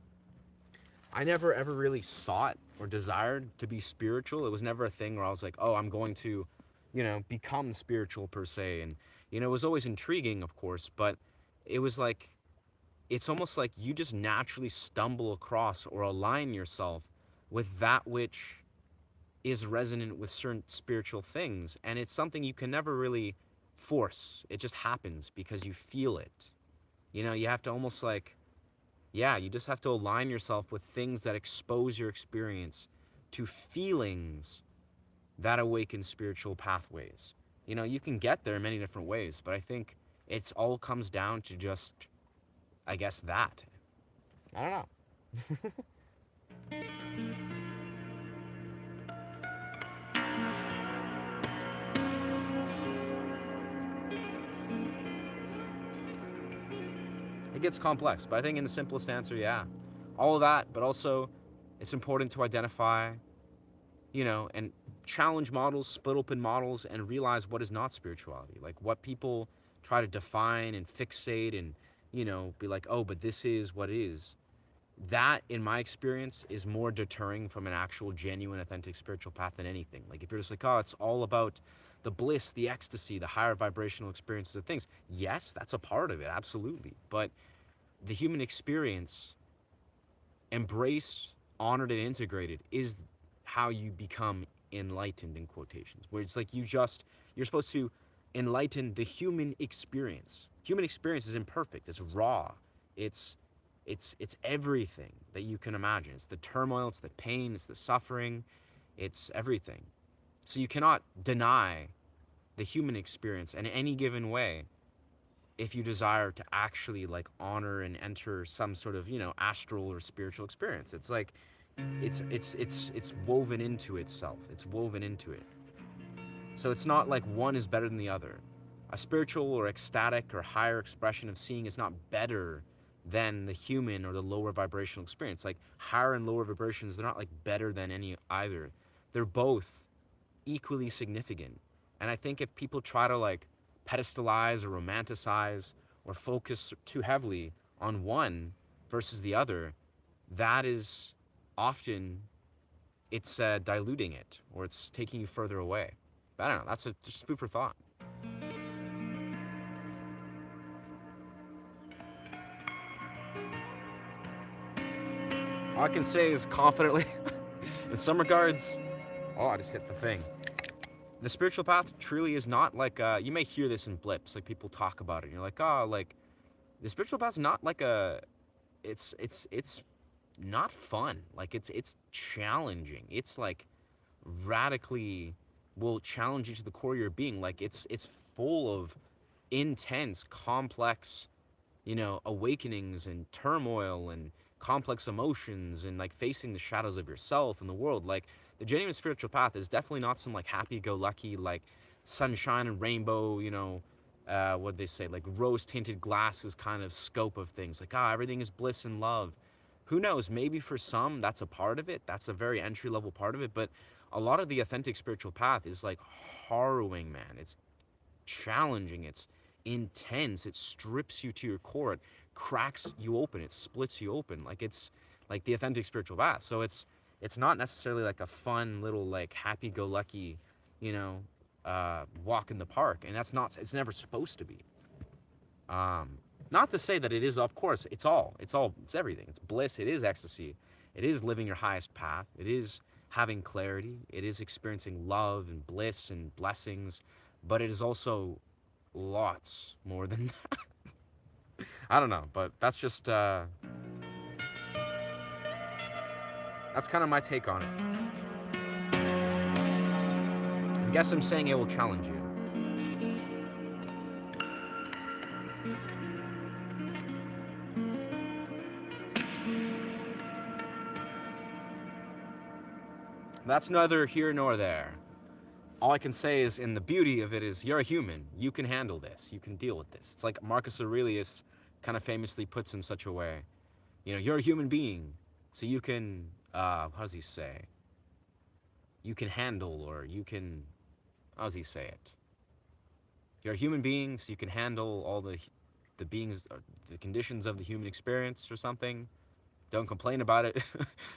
I never ever really sought or desired to be spiritual. It was never a thing where I was like, oh, I'm going to, you know, become spiritual per se. And, you know, it was always intriguing, of course, but it was like, it's almost like you just naturally stumble across or align yourself with that which is resonant with certain spiritual things. And it's something you can never really force. It just happens because you feel it. You have to almost like, yeah, you just have to align yourself with things that expose your experience to feelings that awaken spiritual pathways. You can get there in many different ways, but I think it's all comes down to just, I guess, that. I don't know. It gets complex, but I think in the simplest answer, yeah. All of that, but also it's important to identify, and challenge models, split open models, and realize what is not spirituality. Like what people try to define and fixate and, be like, oh, but this is what it is. That, in my experience, is more deterring from an actual, genuine, authentic spiritual path than anything. Like if you're just like, oh, it's all about the bliss, the ecstasy, the higher vibrational experiences of things. Yes, that's a part of it, absolutely. But the human experience, embraced, honored, and integrated, is how you become enlightened, in quotations, where it's like you're supposed to enlighten the human experience. Human experience is imperfect, it's raw, it's it's everything that you can imagine. It's the turmoil, it's the pain, it's the suffering, it's everything. So you cannot deny the human experience in any given way if you desire to actually like honor and enter some sort of, astral or spiritual experience. It's like it's woven into itself. It's woven into it. So it's not like one is better than the other. A spiritual or ecstatic or higher expression of seeing is not better than the human or the lower vibrational experience. Like higher and lower vibrations, they're not like better than any either. They're both equally significant. And I think if people try to like pedestalize or romanticize or focus too heavily on one versus the other, that is often it's diluting it or it's taking you further away. But I don't know. That's just food for thought. All I can say is confidently, in some regards, oh, I just hit the thing. The spiritual path truly is not like you may hear this in blips, like people talk about it and you're like, oh, like the spiritual path is not like it's not fun. Like it's challenging. It's like radically will challenge you to the core of your being. Like it's full of intense, complex, awakenings and turmoil and complex emotions and like facing the shadows of yourself and the world. Like the genuine spiritual path is definitely not some like happy-go-lucky like sunshine and rainbow, what they say, like rose-tinted glasses kind of scope of things. Like everything is bliss and love. Who knows? Maybe for some that's a part of it. That's a very entry-level part of it. But a lot of the authentic spiritual path is like harrowing, man. It's challenging. It's intense. It strips you to your core. It cracks you open. It splits you open. Like it's like the authentic spiritual path. So it's not necessarily like a fun little like happy-go-lucky, walk in the park. And that's not. It's never supposed to be. Not to say that it is. Of course, it's all. It's everything. It's bliss. It is ecstasy. It is living your highest path. It is having clarity. It is experiencing love and bliss and blessings. But it is also lots more than that. I don't know, but that's just that's kind of my take on it. I guess I'm saying it will challenge you. That's neither here nor there. All I can say is, in the beauty of it is, you're a human. You can handle this. You can deal with this. It's like Marcus Aurelius kind of famously puts in such a way. You're a human being, so you can, how does he say? You can handle, or you can, how does he say it? You're a human being, so you can handle all the beings, the conditions of the human experience or something. Don't complain about it.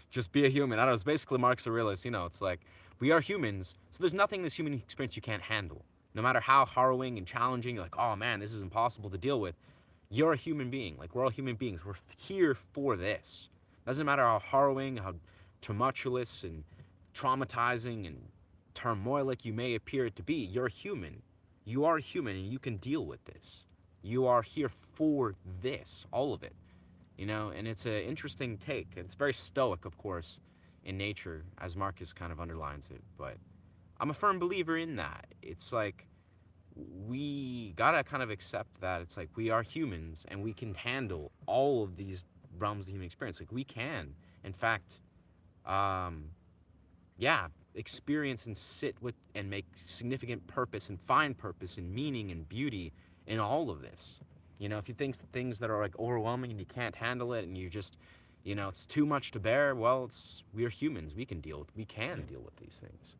Just be a human. I don't know. It's basically Marcus Aurelius. It's like, we are humans, so there's nothing in this human experience you can't handle. No matter how harrowing and challenging, you're like, oh man, this is impossible to deal with. You're a human being. Like, we're all human beings. We're here for this. Doesn't matter how harrowing, how tumultuous and traumatizing and turmoilic you may appear it to be. You're human. You are human, and you can deal with this. You are here for this, all of it, you know? And it's an interesting take. It's very stoic, of course, in nature, as Marcus kind of underlines it. But I'm a firm believer in that. It's like we gotta kind of accept that it's like we are humans and we can handle all of these realms of the human experience. Like we can, in fact, um, yeah, experience and sit with and make significant purpose and find purpose and meaning and beauty in all of this. You know, if you think things that are like overwhelming and you can't handle it and you just, you know, it's too much to bear, well, we're humans. We can deal with these things.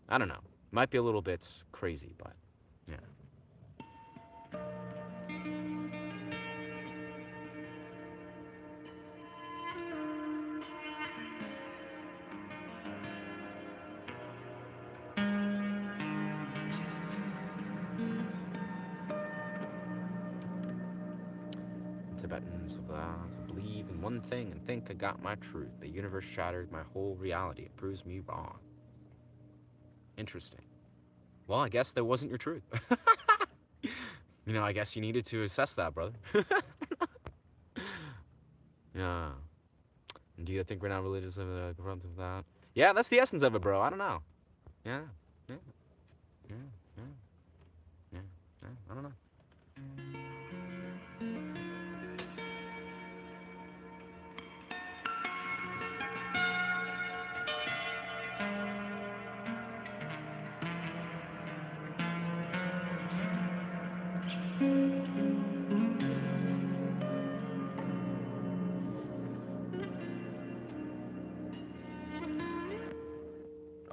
I don't know. Might be a little bit crazy, but yeah. Tibetans of to believe in one thing and think I got my truth. The universe shattered my whole reality. It proves me wrong. Interesting. Well, I guess that wasn't your truth. You know, I guess you needed to assess that, brother. Yeah. And do you think we're not religious of the front of that? Yeah, that's the essence of it, bro. I don't know. Yeah. Yeah. Yeah. Yeah. Yeah. Yeah. I don't know.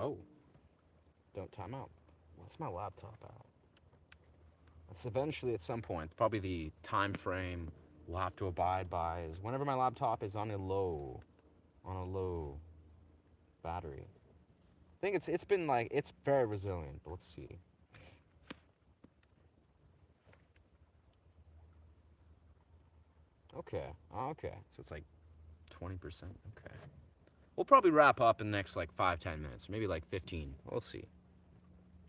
Oh, don't time out. What's my laptop out? That's eventually at some point. Probably the time frame we'll have to abide by is whenever my laptop is on a low battery. I think it's been like it's very resilient. But let's see. Okay. Okay. So it's like 20%. Okay. We'll probably wrap up in the next like 5-10 minutes, maybe like 15. We'll see.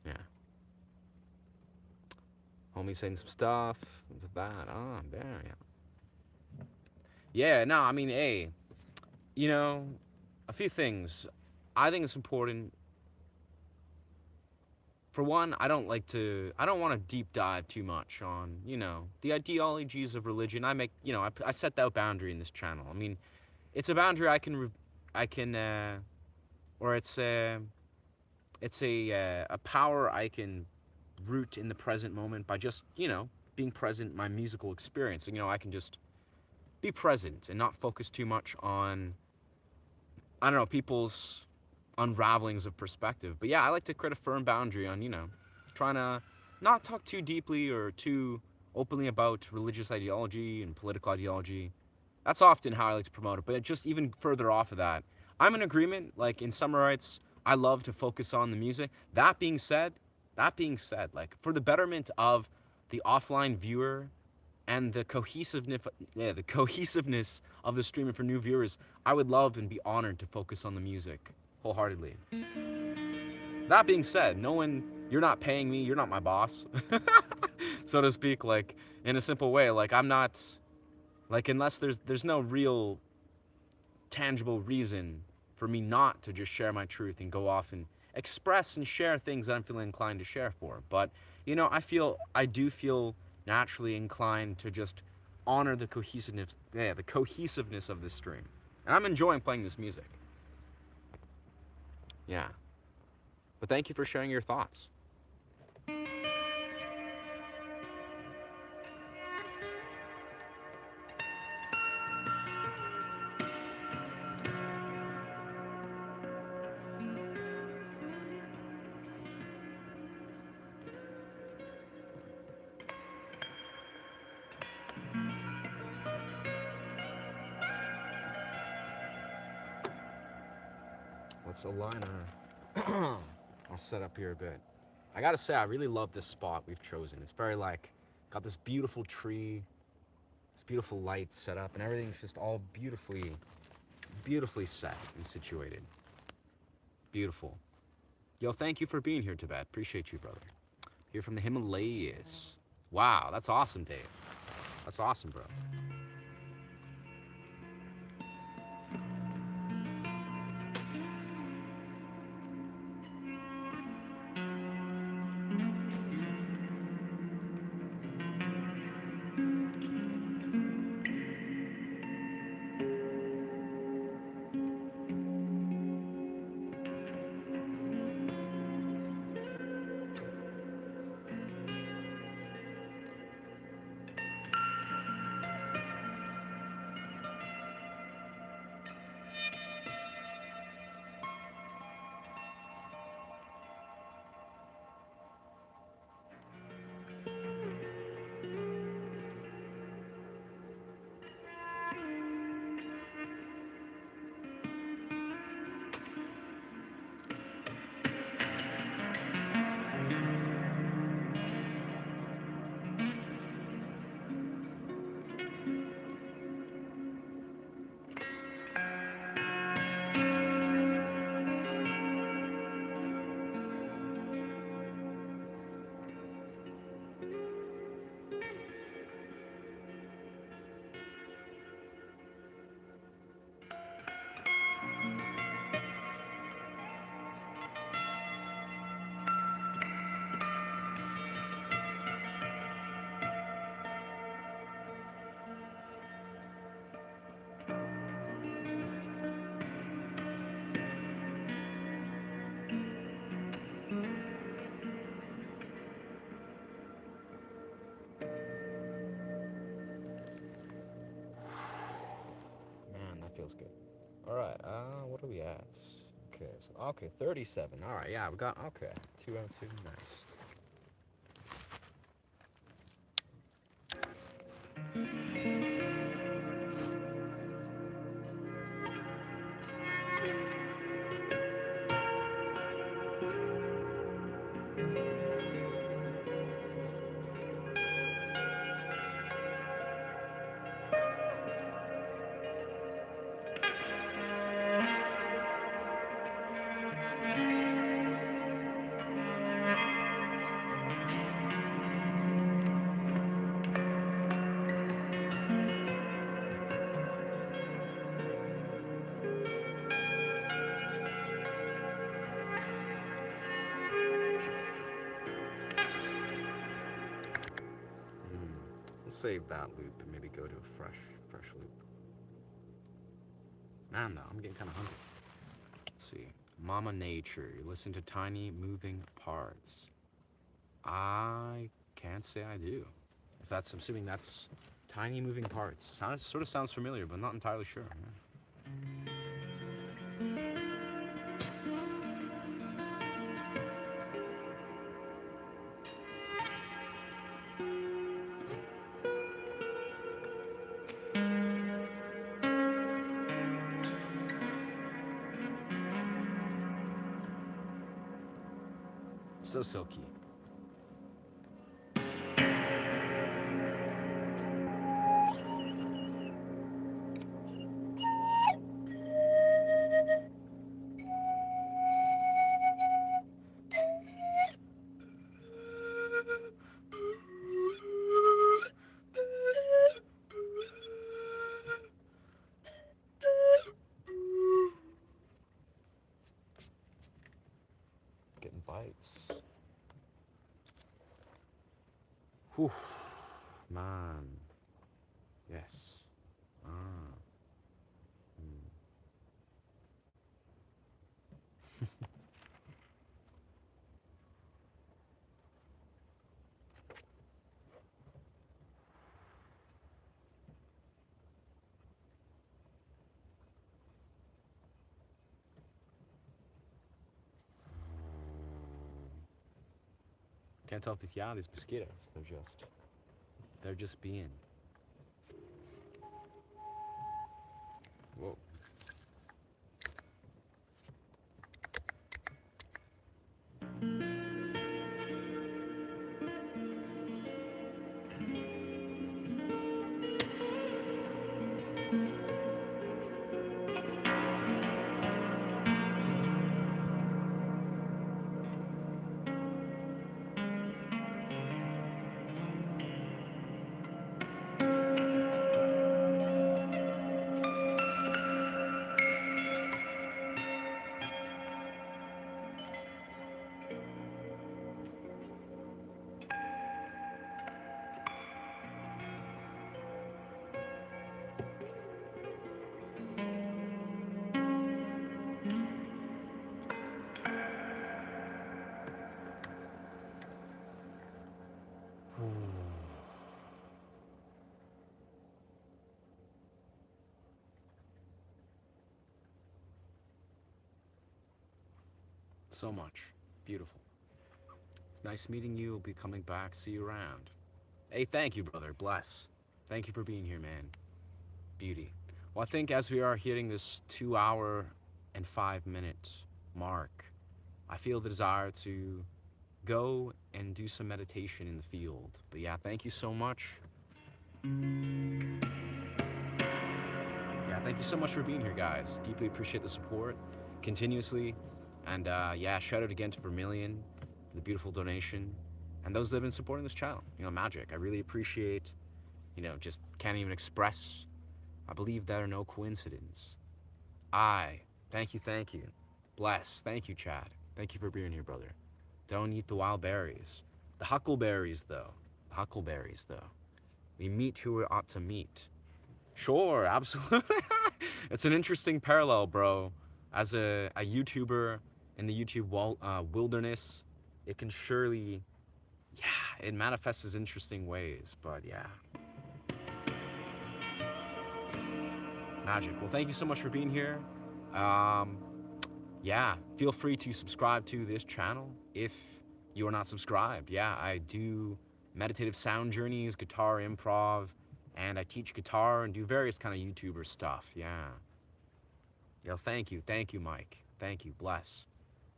Yeah. Homie saying some stuff. What's that? Oh, there, yeah. Yeah, no, I mean, hey, you know, a few things. I think it's important. For one, I don't want to deep dive too much on, you know, the ideologies of religion. I set that boundary in this channel. I mean, it's a boundary I can, or it's a power I can root in the present moment by just, you know, being present in my musical experience. And, you know, I can just be present and not focus too much on, I don't know, people's unravelings of perspective. But yeah, I like to create a firm boundary on, you know, trying to not talk too deeply or too openly about religious ideology and political ideology. That's often how I like to promote it. But just even further off of that, I'm in agreement. Like in some rights, I love to focus on the music. That being said, like for the betterment of the offline viewer and the cohesiveness of the streaming for new viewers, I would love and be honored to focus on the music wholeheartedly. That being said, you're not paying me, you're not my boss, so to speak. Like in a simple way, like I'm not, like unless there's no real tangible reason for me not to just share my truth and go off and express and share things that I'm feeling inclined to share for. But you know, I do feel naturally inclined to just honor the cohesiveness of this stream. And I'm enjoying playing this music. Yeah. But thank you for sharing your thoughts. Let's align I'll set up here a bit. I gotta say, I really love this spot we've chosen. It's very like, got this beautiful tree, this beautiful light set up, and everything's just all beautifully set and situated. Beautiful. Yo, thank you for being here, Tibet. Appreciate you, brother. Here from the Himalayas. Wow, that's awesome, Dave. That's awesome, bro. Man, that feels good. All right. What are we at? Okay. So okay, 37. All right. Yeah, we got okay. 202. Nice. We'll save that loop and maybe go to a fresh loop. Man, no, I'm getting kind of hungry. Let's see. Mama Nature. You listen to tiny moving parts. I can't say I do. If that's, I'm assuming that's tiny moving parts. Sounds sort of sounds familiar, but not entirely sure. So silky. Getting bites. Whew. Man. Yes. Ah. Can't tell if these, yeah, these mosquitoes. They're just being. Whoa. so much. Beautiful. It's nice meeting you. We'll be coming back. See you around. Hey, thank you, brother. Bless. Thank you for being here, man. Beauty. Well, I think as we are hitting this 2 hour and 5 minute mark, I feel the desire to go and do some meditation in the field. But yeah, thank you so much. Yeah, thank you so much for being here, guys. Deeply appreciate the support continuously. And yeah, shout out again to Vermilion for the beautiful donation. And those that have been supporting this channel. You know, Magic, I really appreciate, you know, just can't even express. I believe that are no coincidence. Thank you. Bless, thank you, Chad. Thank you for being here, brother. Don't eat the wild berries. The huckleberries, though. We meet who we ought to meet. Sure, absolutely. It's an interesting parallel, bro. As a YouTuber in the YouTube wilderness, it can surely, yeah, it manifests as interesting ways, but yeah. Magic. Well, thank you so much for being here. Yeah, feel free to subscribe to this channel if you are not subscribed. Yeah, I do meditative sound journeys, guitar improv, and I teach guitar and do various kind of YouTuber stuff. Yeah. Yo, thank you, Mike. Thank you, bless.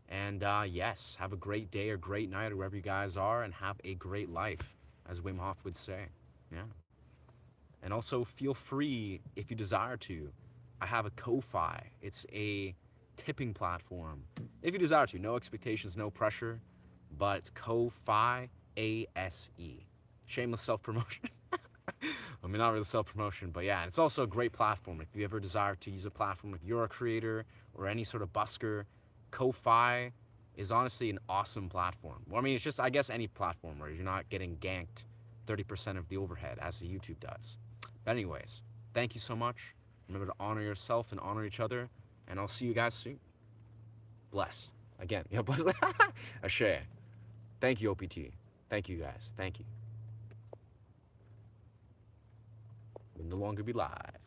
And yes, have a great day or great night or wherever you guys are, and have a great life, as Wim Hof would say. Yeah. And also feel free, if you desire to, I have a Ko-Fi. It's a tipping platform. If you desire to, no expectations, no pressure, but it's Ko-Fi, A-S-E. Shameless self-promotion. I mean, not really self-promotion, but yeah, it's also a great platform. If you ever desire to use a platform, if you're a creator or any sort of busker, Ko-Fi is honestly an awesome platform. Well, I mean, it's just, I guess, any platform where you're not getting ganked 30% of the overhead as the YouTube does. But anyways, thank you so much. Remember to honor yourself and honor each other, and I'll see you guys soon. Bless. Again, yeah, bless. Ashe. Thank you, OPT. Thank you, guys. Thank you. We'll no longer be live.